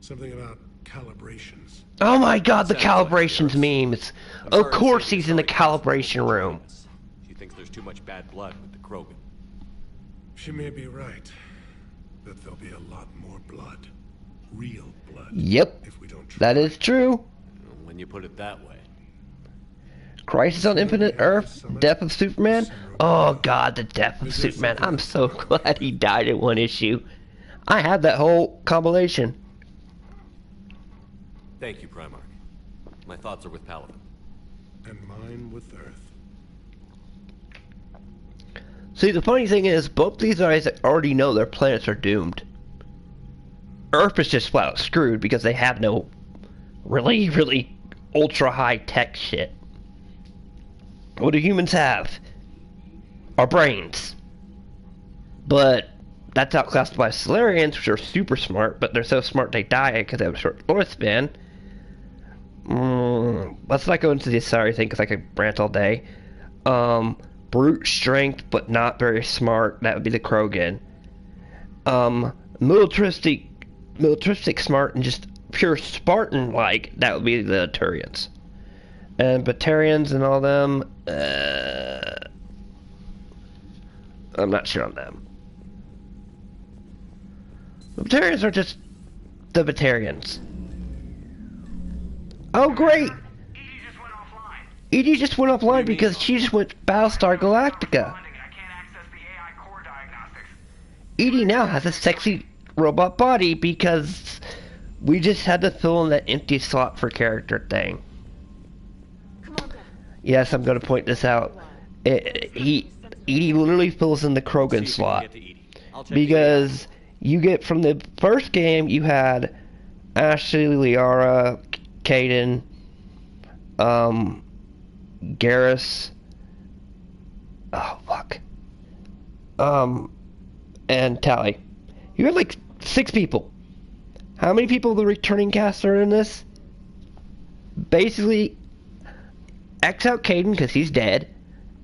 Something about calibrations. Oh my god, the calibrations memes. Of course he's in the calibration room. She thinks there's too much bad blood with the Krogan. She may be right. But there'll be a lot more blood. Real blood. Yep. If we don't try. That is true. When you put it that way. Crisis on Infinite Earth, Death of Superman. Oh god, the Death of Superman. I'm so glad he died in one issue. I had that whole compilation. Thank you, Primarch. My thoughts are with Palaven. And mine with Earth. See, the funny thing is, both these guys already know their planets are doomed. Earth is just flat out screwed because they have no really ultra high tech shit. What do humans have? Our brains. But that's outclassed by Solarians, which are super smart, but they're so smart they die because they have a short lifespan. Let's not go into the Solari thing because I could rant all day. Brute strength, but not very smart. That would be the Krogan. Militaristic smart and just pure Spartan-like. That would be the Turians. And Batarians and all them, I'm not sure on them. The Batarians are just the Batarians. Oh, great! Edie just went offline because she just went Battlestar Galactica. Edie now has a sexy robot body because we just had to fill in that empty slot for character thing. Yes, I'm going to point this out. Edie literally fills in the Krogan slot. Because you get from the first game, you had Ashley, Liara, Kaidan, Garrus, oh fuck, and Tali. You had like 6 people. How many people of the returning cast are in this? Basically, X out Kaidan because he's dead.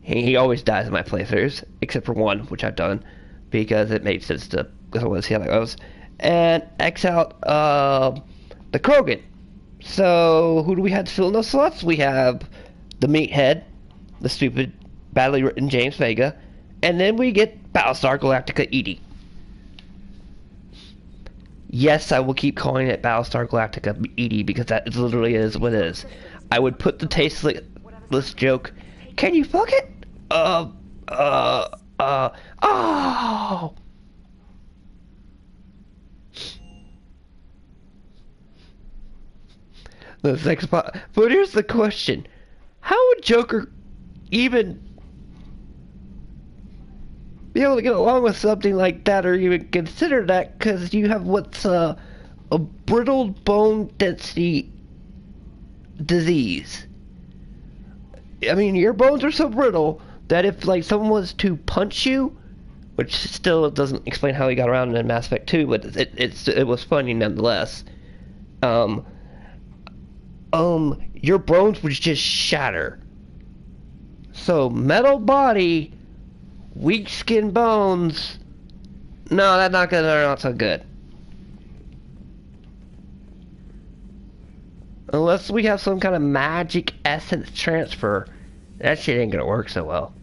He always dies in my playthroughs, except for one, which I've done because it made sense to see how that goes. And X out the Krogan. So who do we have to fill in those slots? We have the meathead, the stupid, badly written James Vega, and then we get Battlestar Galactica Edie. Yes, I will keep calling it Battlestar Galactica Edie because that literally is what it is. I would put the tasteless joke, can you fuck it? Oh! The next part. But here's the question. How would Joker even be able to get along with something like that or even consider that because you have what's a brittle bone density disease. I mean, your bones are so brittle that if like someone was to punch you, which still doesn't explain how he got around in Mass Effect 2, but it was funny nonetheless. Your bones would just shatter. So metal body, weak skin bones. No, that's not gonna turn out so good. Unless we have some kind of magic essence transfer, that shit ain't gonna work so well.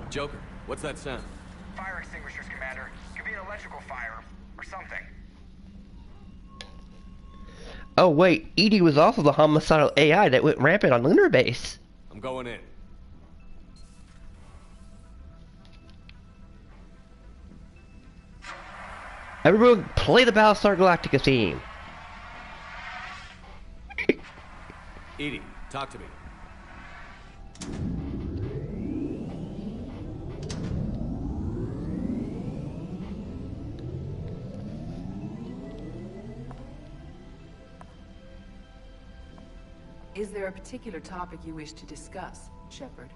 Joker, what's that sound? Fire extinguishers, Commander. Could be an electrical fire or something. Oh wait, Edie was also the homicidal AI that went rampant on Lunar Base. I'm going in. Everyone play the Battlestar Galactica theme. Edie, talk to me. Is there a particular topic you wish to discuss, Shepard?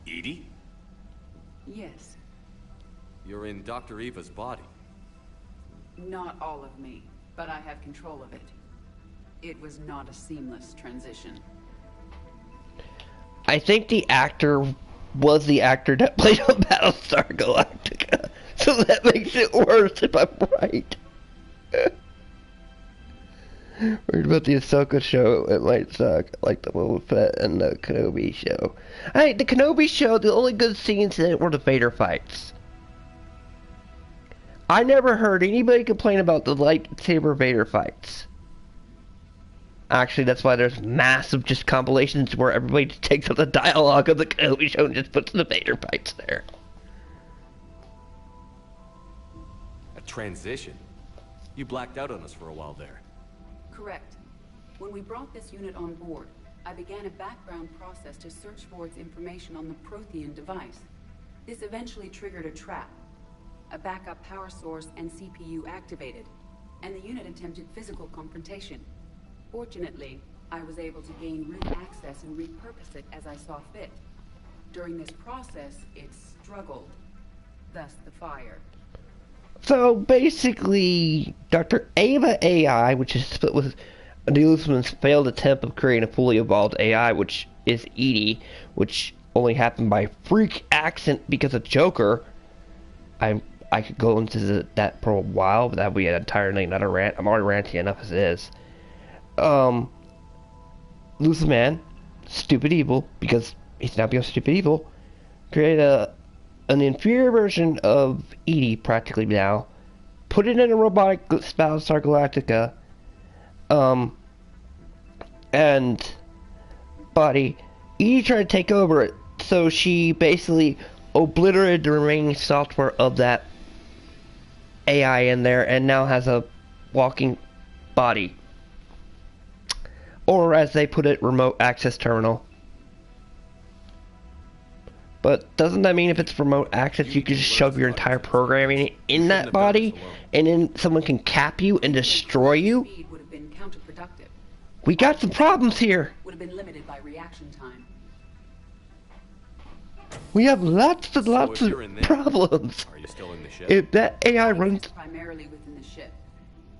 Edie? Yes. You're in Dr. Eva's body. Not all of me, but I have control of it. It was not a seamless transition. I think the actor was the actor that played on Battlestar Galactica, so that makes it worse if I'm right. Worried about the Ahsoka show, it might suck, like the Boba Fett and the Kenobi show. Hey, the Kenobi show, the only good scenes in it were the Vader fights. I never heard anybody complain about the lightsaber Vader fights. Actually, that's why there's massive just compilations where everybody just takes out the dialogue of the Kenobi show and just puts the Vader fights there. A transition? You blacked out on us for a while there. Correct. When we brought this unit on board, I began a background process to search for its information on the Prothean device. This eventually triggered a trap. A backup power source and CPU activated, and the unit attempted physical confrontation. Fortunately, I was able to gain root access and repurpose it as I saw fit. During this process, it struggled. Thus the fire. So basically, Dr. Ava AI, which is split with Newsman's failed attempt of creating a fully evolved AI, which is EDI, which only happened by freak accident because of Joker. I could go into that for a while, but that would be an entirely another rant. I'm already ranting enough as it is. Lose Man, stupid evil, because he's not being stupid evil, created an inferior version of EDI practically now, put it in a robotic Battlestar Galactica, and body. EDI tried to take over it, so she basically obliterated the remaining software of that AI in there, and now has a walking body. Or as they put it, remote access terminal. But doesn't that mean if it's remote access you can just shove your entire programming in that body and then someone can cap you and destroy you? Would have been counterproductive. We got some problems here. Would have been limited by reaction time. We have lots of problems. Are you still in the ship? If that AI runs Primarily within the ship.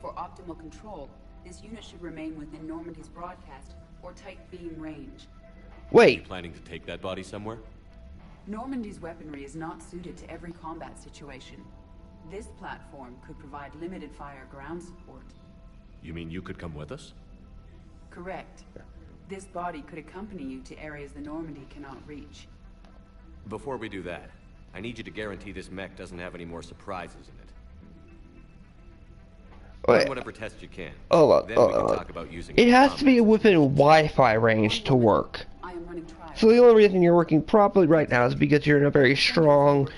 For optimal control, this unit should remain within Normandy's broadcast or tight beam range. Are you planning to take that body somewhere? Normandy's weaponry is not suited to every combat situation. This platform could provide limited fire ground support. You mean you could come with us? Correct. This body could accompany you to areas the Normandy cannot reach. Before we do that, I need you to guarantee this mech doesn't have any more surprises in it. Run whatever test you can. Then we can talk about using it has to be within Wi-Fi range to work. I am running trials. So the only reason you're working properly right now is because you're in a very strong...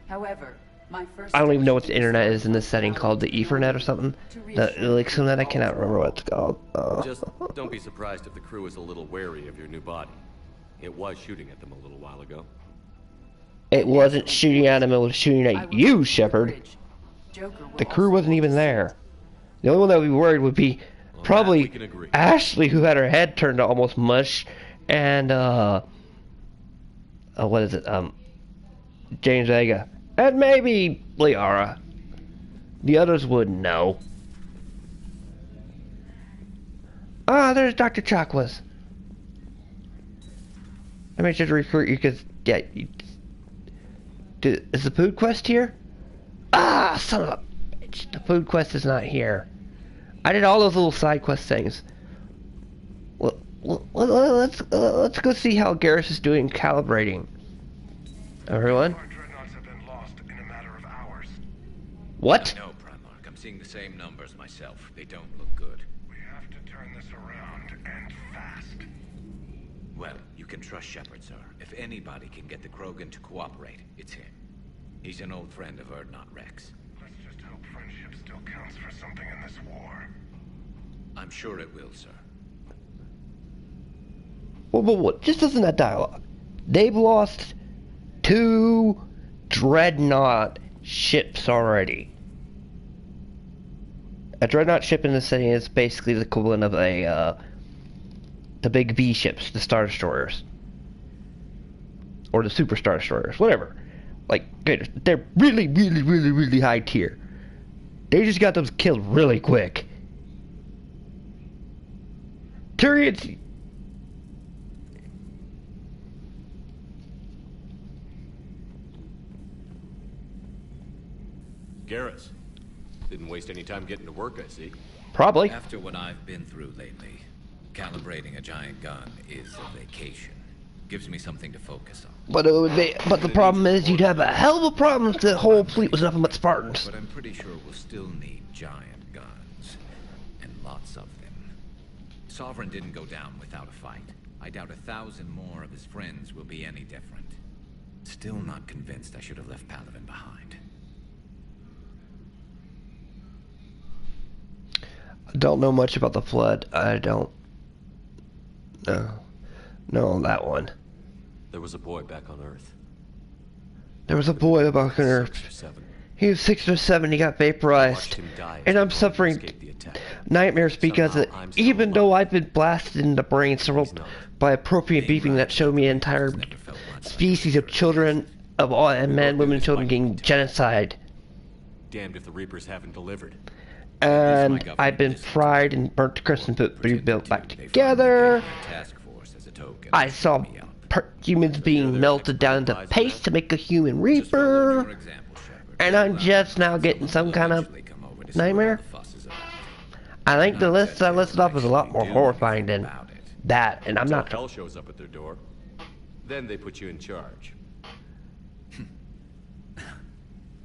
However, my first I don't even know what the internet is in this setting called the Ethernet or something. The Elixirnet, I cannot remember what it's called. Just don't be surprised if the crew is a little wary of your new body. It was shooting at them a little while ago. It wasn't shooting at him, it was shooting at you, Shepard. The crew wasn't even there. The only one that would be worried would be probably Ashley, who had her head turned to almost mush, and what is it? James Vega, and maybe Liara. The others wouldn't know. Ah, there's Dr. Chakwas. I may just recruit you because, yeah, is the food quest here? Ah, son of a bitch, the food quest is not here. I did all those little side quest things. Well, let's go see how Garrus is doing calibrating. Everyone? What? No, Primarch. I'm seeing the same numbers myself. They don't look good. We have to turn this around, and fast. Well, you can trust Shepard, sir. If anybody can get the Krogan to cooperate, it's him. He's an old friend of Urdnot Rex. Let's just hope friendship still counts for something in this war. I'm sure it will, sir. What? Just listen to that dialogue. They've lost 2 Dreadnought ships already. A Dreadnought ship in this setting is basically the equivalent of the big V ships, the Star Destroyers. Or the Super Star Destroyers, whatever. Like, they're really high tier. They just got those killed really quick. Tyrion's... Garrus, didn't waste any time getting to work, I see. Probably. After what I've been through lately, calibrating a giant gun is a vacation. Gives me something to focus on. But it would be. But the problem is, you'd have a hell of a problem if the whole fleet was nothing but Spartans. But I'm pretty sure we'll still need giant guns, and lots of them. Sovereign didn't go down without a fight. I doubt 1,000 more of his friends will be any different. Still not convinced I should have left Palaven behind. I don't know much about the Flood. I don't know on that one. There was a boy back on Earth. There was a boy back on Earth. He was 6 or 7. He got vaporized, and I'm suffering nightmares because even though I've been blasted in the brain several by a Prothean beeping that showed me an entire species of children of all and men, women, and children getting genocide. Damned if the Reapers haven't delivered. And I've been fried and burnt to crisp and put rebuilt back together. I saw humans being melted down to paste to make a human Reaper. And I'm just now getting some kind of nightmare. I think the list I listed off is a lot more horrifying than that, and I'm not. Hell shows up at their door. Then they put you in charge.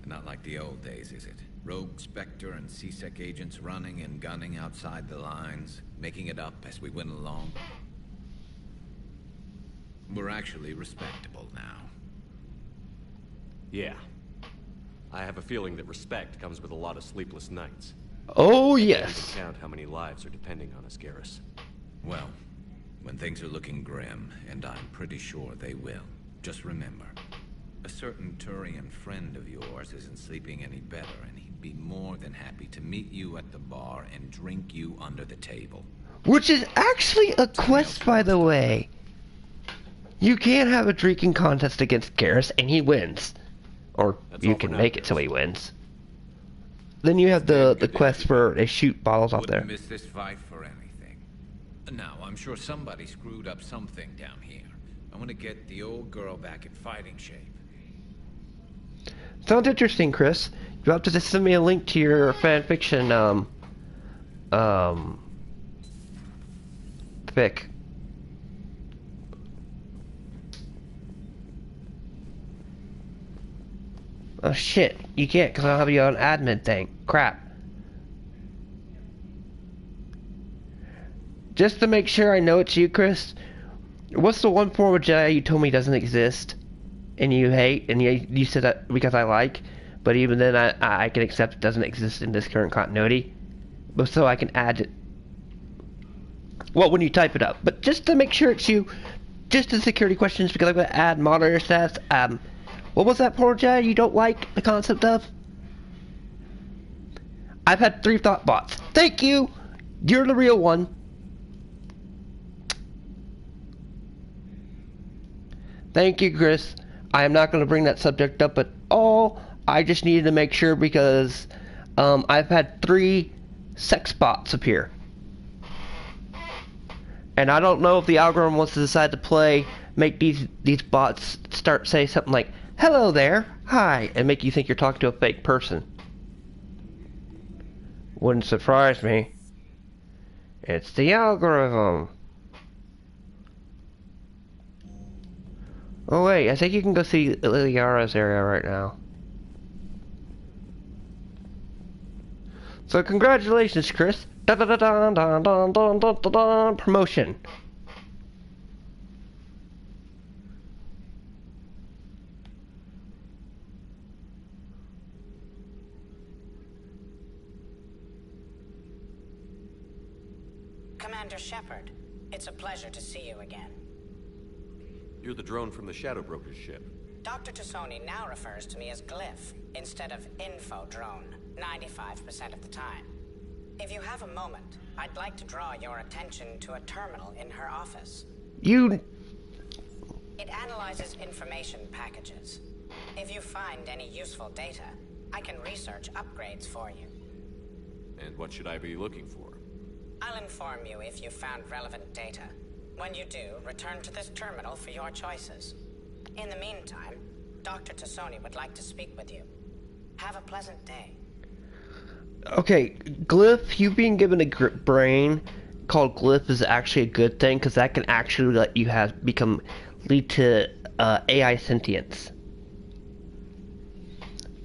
Not like the old days, is it? Rogue Spectre and C-Sec agents running and gunning outside the lines, making it up as we went along. We're actually respectable now. Yeah. I have a feeling that respect comes with a lot of sleepless nights. Oh, yes. Count how many lives are depending on us, Garrus. Well, when things are looking grim, and I'm pretty sure they will, just remember, a certain Turian friend of yours isn't sleeping any better, and he'd be more than happy to meet you at the bar and drink you under the table. Which is actually a quest, by the way. You can have a drinking contest against Garrus, and he wins. Or you can make it so he wins. Then you have the quest where they shoot bottles off there. Wouldn't miss this fight for anything. Now, I'm sure somebody screwed up something down here. I want to get the old girl back in fighting shape. Sounds interesting, Chris. You'll have to just send me a link to your fanfiction, fic. Oh shit, you can't because I don't have you on admin thing. Crap. Just to make sure I know it's you, Chris, what's the one form of Jedi you told me doesn't exist and you hate, and you said that because I like, but even then I can accept it doesn't exist in this current continuity, but so I can add it. Well, when you type it up, but just to make sure it's you, just the security questions, because I'm going to add moderator stats. What was that porn Jedi you don't like the concept of? I've had 3 thought bots. Thank you! You're the real one. Thank you, Chris. I am not going to bring that subject up at all. I just needed to make sure because I've had 3 sex bots appear. And I don't know if the algorithm wants to decide to make these bots say something like, "Hello there, hi," and make you think you're talking to a fake person. Wouldn't surprise me. It's the algorithm. Oh wait, I think you can go see Liara's area right now. So congratulations, Chris. Dun dun dun dun dun dun dun dun dun. Promotion. Commander Shepard, it's a pleasure to see you again. You're the drone from the Shadow Broker's ship. Dr. T'Soni now refers to me as Glyph instead of Info Drone, 95% of the time. If you have a moment, I'd like to draw your attention to a terminal in her office. It analyzes information packages. If you find any useful data, I can research upgrades for you. And what should I be looking for? I'll inform you if you've found relevant data. When you do, return to this terminal for your choices. In the meantime, Dr. T'Soni would like to speak with you. Have a pleasant day. Okay, Glyph, you being given a brain called Glyph is actually a good thing, because that can actually let you lead to AI sentience.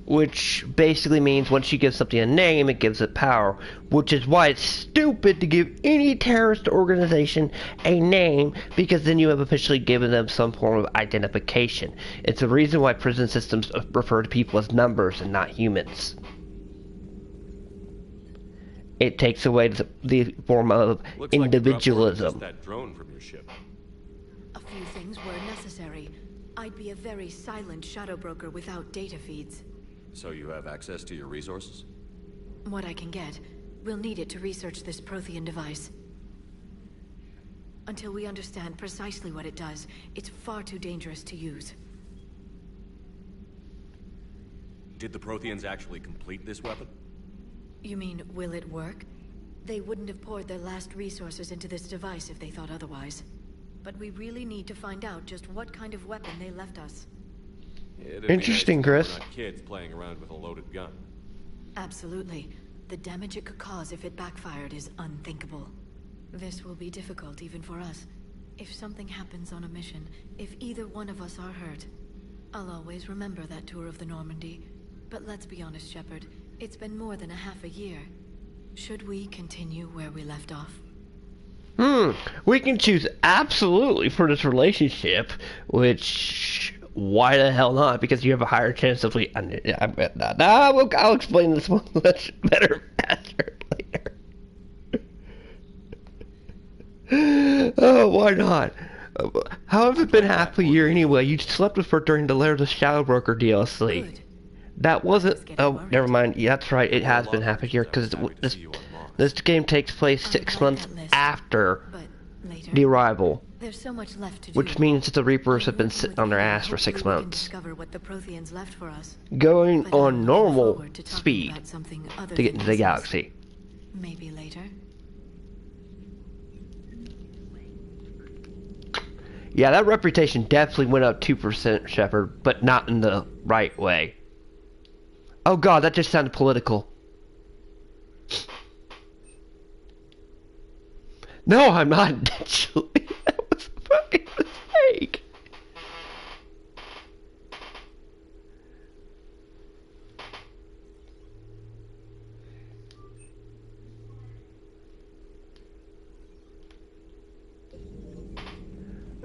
Which basically means once you give something a name, it gives it power. Which is why it's stupid to give any terrorist organization a name, because then you have officially given them some form of identification. It's the reason why prison systems refer to people as numbers and not humans. It takes away the form of individualism. That drone from your ship. A few things were necessary. I'd be a very silent shadow broker without data feeds. So you have access to your resources? What I can get. We'll need it to research this Prothean device. Until we understand precisely what it does, it's far too dangerous to use. Did the Protheans actually complete this weapon? You mean, will it work? They wouldn't have poured their last resources into this device if they thought otherwise. But we really need to find out just what kind of weapon they left us. Interesting, Chris. We're not kids playing around with a loaded gun. Absolutely. The damage it could cause if it backfired is unthinkable. This will be difficult even for us. If something happens on a mission, if either one of us are hurt, I'll always remember that tour of the Normandy. But let's be honest, Shepard. It's been more than a half a year. Should we continue where we left off? We can choose absolutely for this relationship, which, why the hell not? Because you have a higher chance of I'll explain this one much better faster later. Oh, why not? How have it been half a year anyway? You slept with her during the Lair of the Shadow Broker DLC. Good. That wasn't... Oh, never mind. Yeah, that's right. It has been half a year because this game takes place 6 months after the arrival. There's so much left to do. Which means that the Reapers have been sitting on their ass for 6 months. Discover what the Protheans left for us. Going on normal speed to get into the galaxy. Maybe later. Yeah, that reputation definitely went up 2%, Shepard, but not in the right way. Oh god, that just sounded political. No, I'm not intentionally. That was a fucking mistake.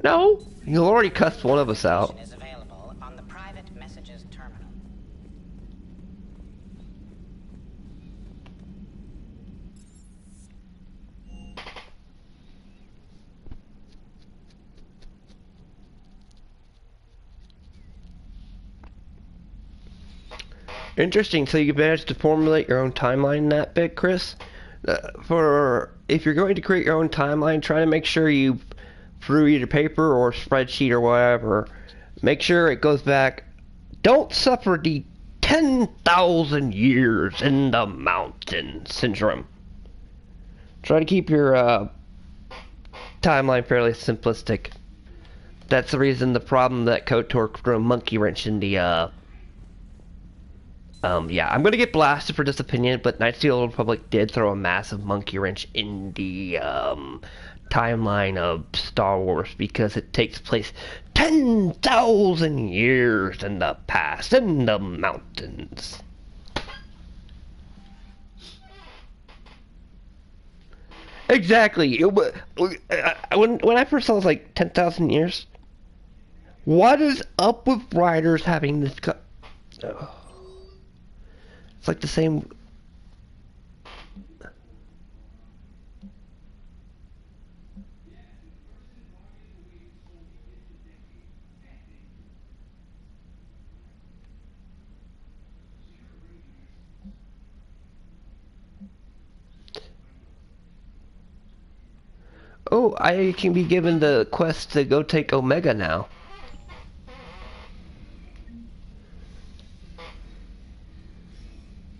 No, you already cussed one of us out. Is available on the private messages terminal. Interesting. So you managed to formulate your own timeline in that bit, Chris? If you're going to create your own timeline, try to make sure you, through either paper or spreadsheet or whatever, make sure it goes back. Don't suffer the 10,000 years in the mountain syndrome. Try to keep your timeline fairly simplistic. That's the reason the problem that KOTOR threw a monkey wrench in the yeah, I'm gonna get blasted for this opinion, but Knights of the Old Republic did throw a massive monkey wrench in the timeline of Star Wars because it takes place 10,000 years in the past, in the mountains. Exactly. When I first saw it, I was like, 10,000 years? What is up with writers having this... It's like the same... Oh, I can be given the quest to go take Omega now.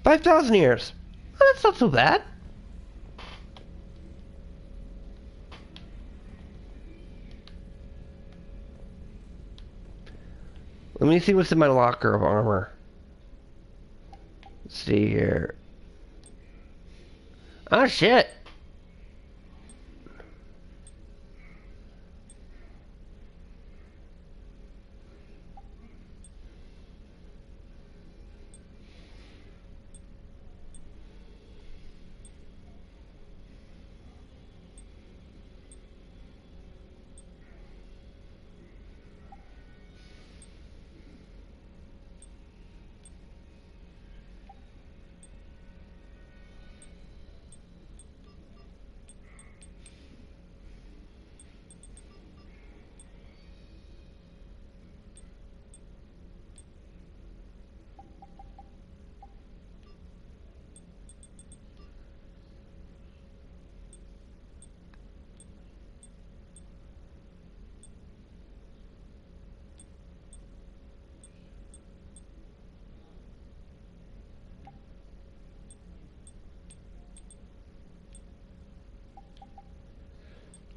$5,000 years. Well, that's not so bad. Let me see what's in my locker of armor. Let's see here. Oh shit.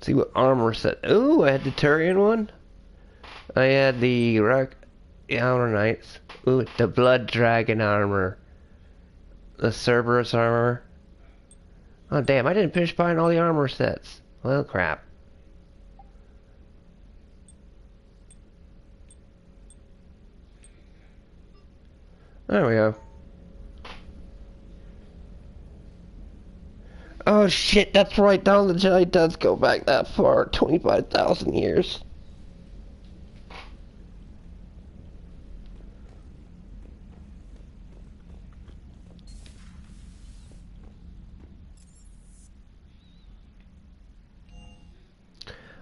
See what armor set. Ooh, I had the Turian one. I had the Outer Knights. Ooh, the Blood Dragon armor. The Cerberus armor. Oh damn, I didn't finish buying all the armor sets. Well, crap. There we go. Oh shit, that's right, Dawn of the Jedi does go back that far, 25,000 years.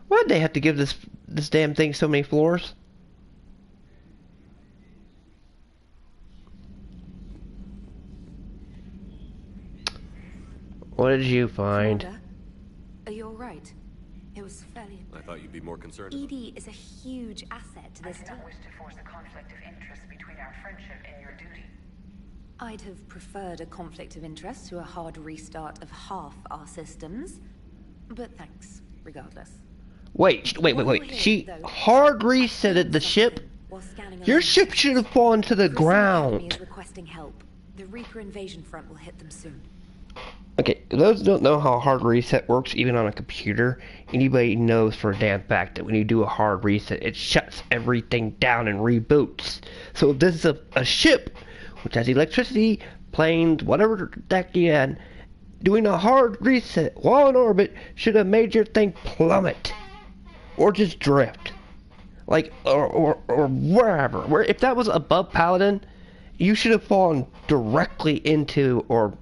Why'd they have to give this damn thing so many floors? What did you find? Commander, are you alright? It was fairly... I thought you'd be more concerned. EDI is a huge asset to this I do team. not wish to force a conflict of interest between our friendship and your duty. I'd have preferred a conflict of interest to a hard restart of half our systems. But thanks, regardless. Wait. She hard resetted the ship? Your ship should have fallen to the ground. Is requesting help. The Reaper invasion front will hit them soon. Okay, those who don't know how hard reset works, even on a computer, anybody knows for a damn fact that when you do a hard reset, it shuts everything down and reboots. So if this is a ship, which has electricity, planes, whatever that you had, doing a hard reset while in orbit should have made your thing plummet. Or just drift. Like, or wherever. If that was above Paladin, you should have fallen directly into, or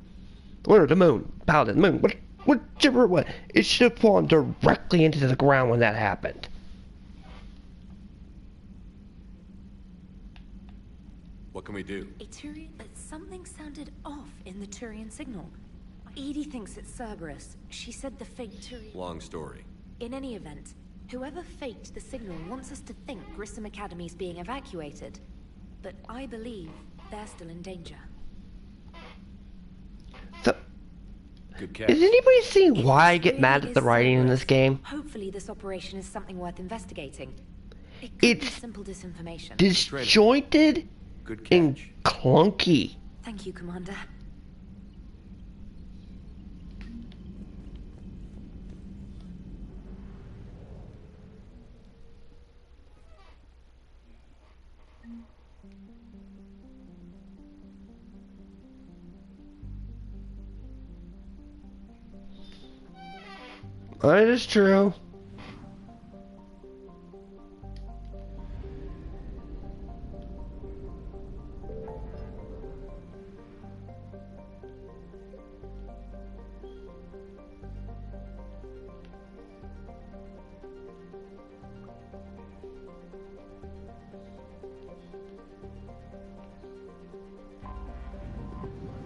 the moon, Paladin, the moon, whichever one. It should have fallen directly into the ground when that happened. What can we do? Something sounded off in the Turian signal. EDI thinks it's Cerberus. She said the fake Turian... Long story. In any event, whoever faked the signal wants us to think Grissom Academy's being evacuated. But I believe they're still in danger. So, good catch. Is anybody seeing why I get mad at the writing in this game? Hopefully this operation is something worth investigating. It could be simple disinformation. Disjointed and clunky. Thank you, Commander. That is true.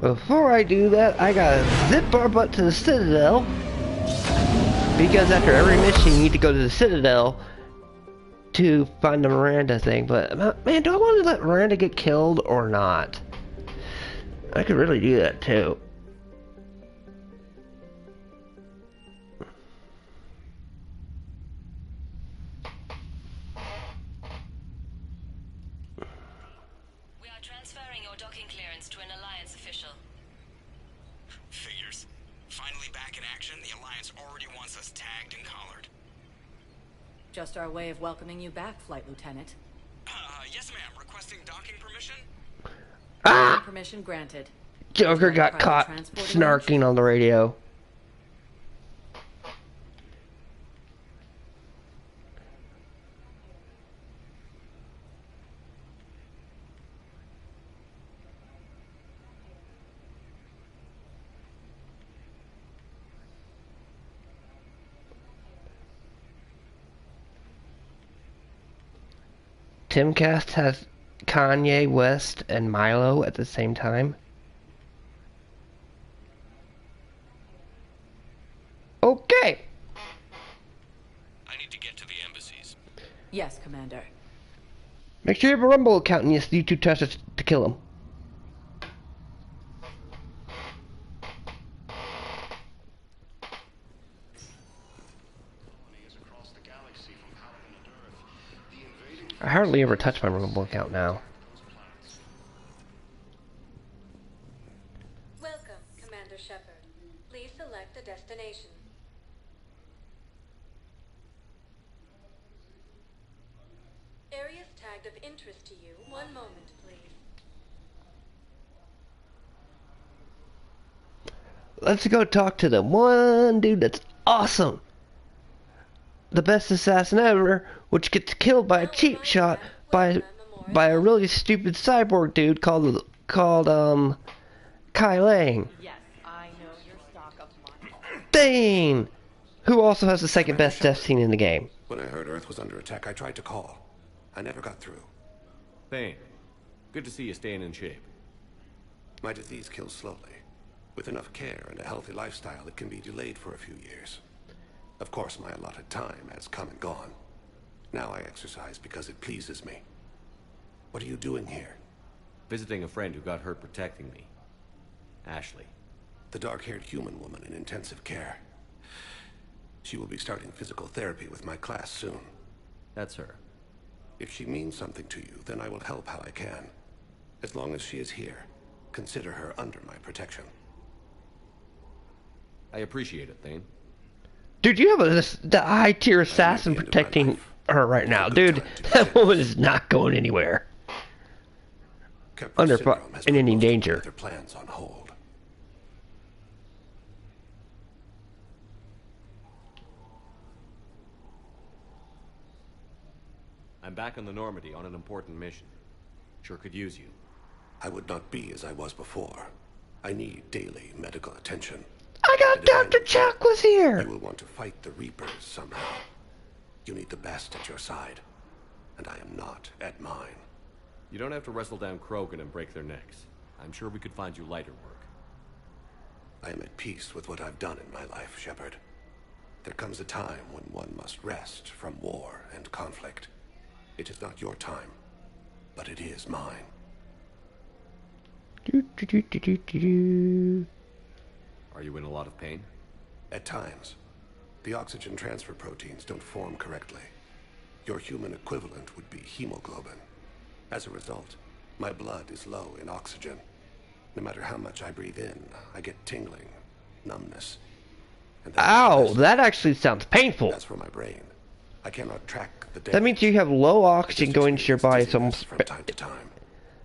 Before I do that, I gotta zip our butt to the Citadel. Because after every mission, you need to go to the Citadel to find the Miranda thing. But, man, do I want to let Miranda get killed or not? I could really do that, too. We are transferring your docking clearance to an Alliance official. Figures. Finally back in action, the Alliance already wants us tagged and collared. Just our way of welcoming you back, Flight Lieutenant. Yes ma'am. Requesting docking permission? Ah! Permission granted. Joker got caught snarking on the radio. Timcast has Kanye West and Milo at the same time. Okay. I need to get to the embassies. Yes, Commander. Make sure you have a Rumble account and use YouTube test to kill him. I hardly ever touch my mobile account now. Welcome, Commander Shepard. Please select a destination. Areas tagged of interest to you. One moment, please. Let's go talk to the one dude that's awesome. The best assassin ever, which gets killed by a cheap shot by a really stupid cyborg dude called Kai Lang. Yes, I know your stock of money. Thane, who also has the second best death scene in the game. When I heard Earth was under attack, I tried to call. I never got through. Thane, good to see you staying in shape. My disease kills slowly. With enough care and a healthy lifestyle, it can be delayed for a few years. Of course, my allotted time has come and gone. Now I exercise because it pleases me. What are you doing here? Visiting a friend who got hurt protecting me. Ashley. The dark-haired human woman in intensive care. She will be starting physical therapy with my class soon. That's her. If she means something to you, then I will help how I can. As long as she is here, consider her under my protection. I appreciate it, Thane. Dude, you have the high-tier assassin protecting her right now. Dude, that woman is not going anywhere. In any danger. Their plans on hold. I'm back on the Normandy on an important mission. Sure could use you. I would not be as I was before. I need daily medical attention. I got Dr. Chuck was here! You will want to fight the Reapers somehow. You need the best at your side. And I am not at mine. You don't have to wrestle down Krogan and break their necks. I'm sure we could find you lighter work. I am at peace with what I've done in my life, Shepard. There comes a time when one must rest from war and conflict. It is not your time, but it is mine. Are you in a lot of pain? At times. The oxygen transfer proteins don't form correctly. Your human equivalent would be hemoglobin. As a result, my blood is low in oxygen. No matter how much I breathe in, I get tingling, numbness. And ow, that actually sounds painful. That's for my brain. I cannot track the damage. That means you have low oxygen going to your body, so from time to time.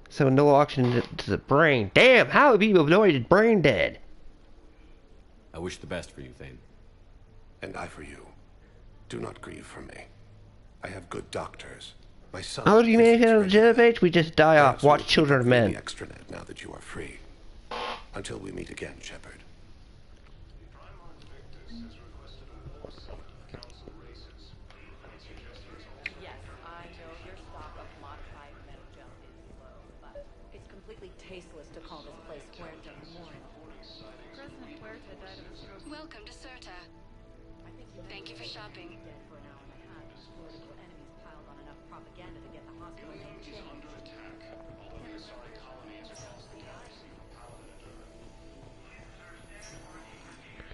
So no oxygen to the brain. Damn, how have people avoided brain dead? I wish the best for you, Thane. And I for you. Do not grieve for me. I have good doctors. My son. How do you manage to GFH? We just die off. Watch Children of Men. Extranet now that you are free. Until we meet again, Shepard. Yes, I know your stock of modified metagel is low, but it's completely tasteless to call this place Puerto Moreno. President Puerta died of a stroke. Welcome to Certa. Thank you for shopping. For an hour and a half, political enemies piled on enough propaganda to get the hospital name changed.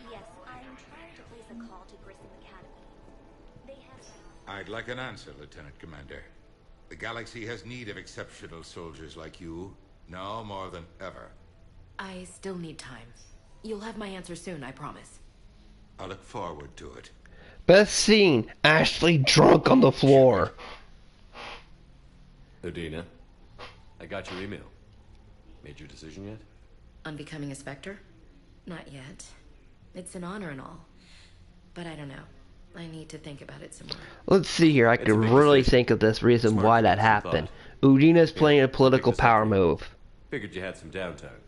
Yes, I'm trying to place a call to Grissom Academy. They have... I'd like an answer, Lieutenant Commander. The galaxy has need of exceptional soldiers like you, now more than ever. I still need time. You'll have my answer soon, I promise. I look forward to it. Best scene, Ashley drunk on the floor. Udina, I got your email. Made your decision yet? On becoming a Spectre? Not yet. It's an honor and all. But I don't know. I need to think about it some more. Let's see here. I could really think of this reason why that happened. Udina's playing a political power move. Figured you had some downtime.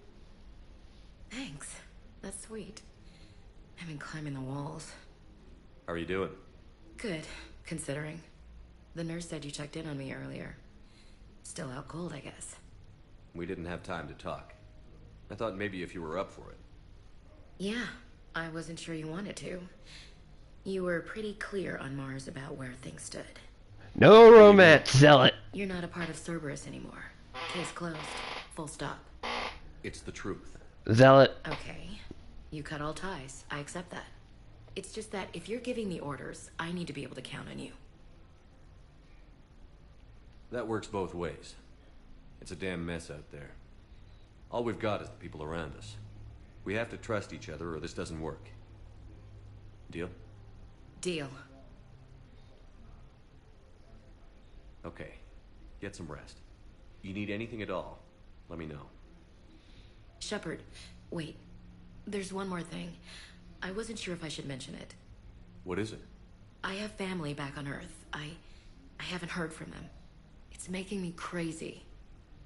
Thanks. That's sweet. I've been climbing the walls. How are you doing? Good, considering. The nurse said you checked in on me earlier. Still out cold, I guess. We didn't have time to talk. I thought maybe if you were up for it. Yeah, I wasn't sure you wanted to. You were pretty clear on Mars about where things stood. No romance, zealot. You're not a part of Cerberus anymore. Case closed. Full stop. It's the truth. Zealot. Okay. You cut all ties. I accept that. It's just that if you're giving the orders, I need to be able to count on you. That works both ways. It's a damn mess out there. All we've got is the people around us. We have to trust each other or this doesn't work. Deal? Deal. Okay. Get some rest. You need anything at all, let me know. Shepard, wait. There's one more thing. I wasn't sure if I should mention it. What is it? I have family back on Earth. I haven't heard from them. It's making me crazy.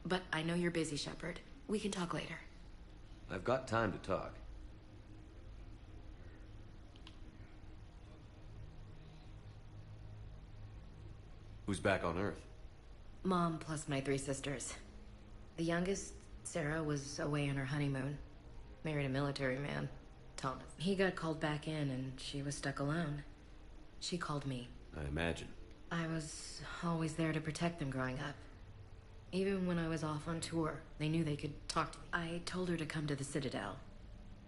But I know you're busy, Shepard. We can talk later. I've got time to talk. Who's back on Earth? Mom plus my 3 sisters. The youngest, Sarah, was away on her honeymoon. Married a military man, Thomas. He got called back in and she was stuck alone. She called me. I imagine. I was always there to protect them growing up. Even when I was off on tour, they knew they could talk to me. I told her to come to the Citadel.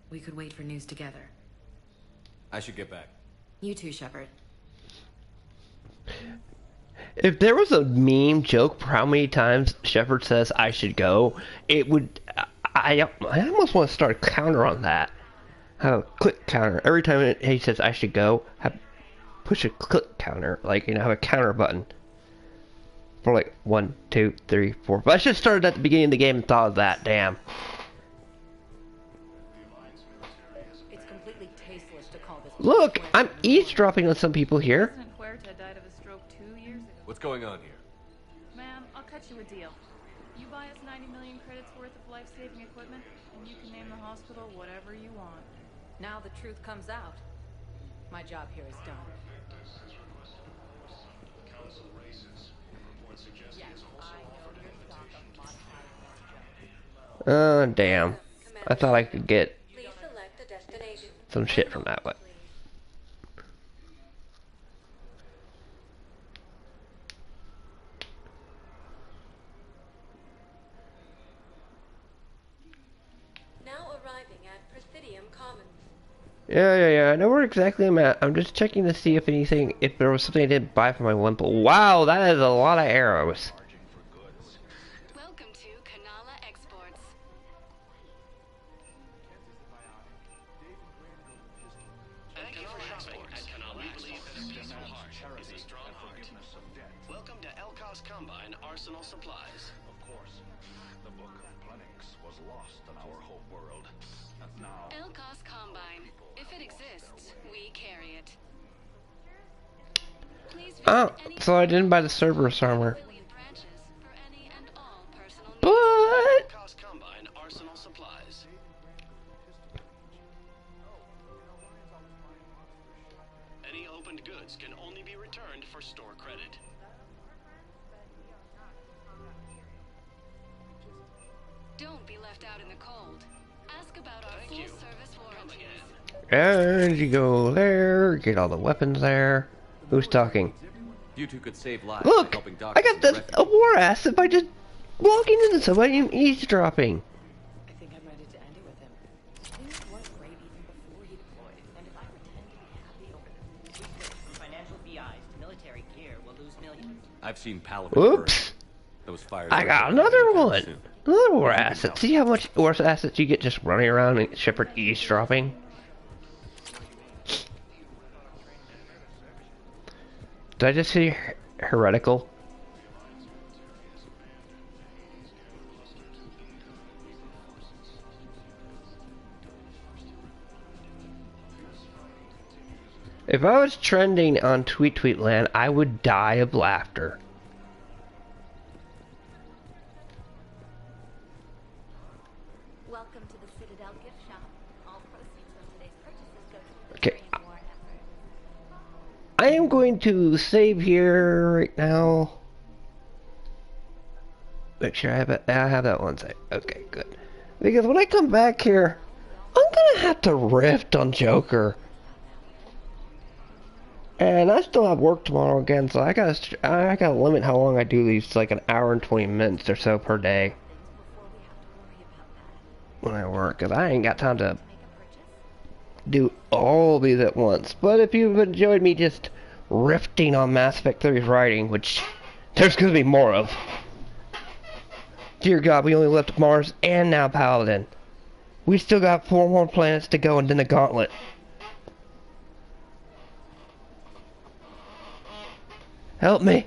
We could wait for news together. I should get back. You too, Shepard. If there was a meme joke for how many times Shepard says I should go, it would... I almost want to start a counter on that. Have a click counter. Every time he says I should go, push a click counter. Like, have a counter button. For like 1, 2, 3, 4. But I should have started at the beginning of the game and thought of that. Damn. It's completely tasteless to call this. Look, I'm eavesdropping on some people here. President Huerta died of a stroke 2 years ago. What's going on here? Ma'am, I'll cut you a deal. You buy us 90 million credits worth of life-saving equipment, and you can name the hospital whatever you want. Now the truth comes out. My job here is done. Oh, damn. I thought I could get some shit from that one. Now arriving at Presidium Commons. Yeah. I know where exactly I'm at. I'm just checking to see if there was something I didn't buy for my Wimple. Wow, that is a lot of arrows. Welcome to Kanala Exports. Thank you for shopping at Kanala Exports. Peaceful heart is a strong heart. Welcome to Elkos Combine Arsenal Supplies. Of course, the Book of Plenix was lost in our home world. And now... Elkos Combine. If it exists, we carry it. Oh, so I didn't buy the Cerberus armor. But... Elkos Combine Arsenal Supplies. Any opened goods can only be returned for store credit. Don't be left out in the cold. Ask about our full-service warranties. And you go there, get all the weapons there. Who's talking? You two could save lives. Look! Helping I got a war asset by just walking into somebody and eavesdropping. I think I'm ready to end it with him. Things weren't great even before he deployed, and if I pretend to be happy over this, from financial BIs to military gear, we'll lose millions. I've seen Palaven. Whoops! Those fires. I got another one! Another war asset. See how much war assets you get just running around and Shepard eavesdropping? Did I just see heretical? If I was trending on Tweet Land, I would die of laughter. Welcome to the Citadel gift shop. All proceeds from today's purchases go to the Okay. Ukraine war effort. I am going to save here right now. Make sure I have it. I have that one saved. Okay, good. Because when I come back here, I'm gonna have to rift on Joker. And I still have work tomorrow again, so I gotta limit how long I do these. It's like an hour and 20 minutes or so per day when I work, cause I ain't got time to do all these at once. But if you've enjoyed me just rifting on Mass Effect 3's writing, which there's gonna be more of. Dear God, we only left Mars and now Paladin. We still got 4 more planets to go and then the Gauntlet. Help me.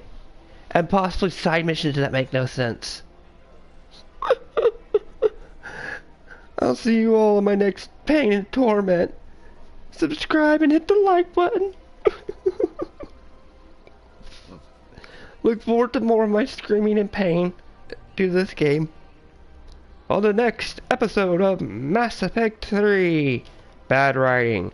And possibly side missions that make no sense. I'll see you all in my next pain and torment. Subscribe and hit the like button. Look forward to more of my screaming in pain through this game on the next episode of Mass Effect 3 Bad Writing.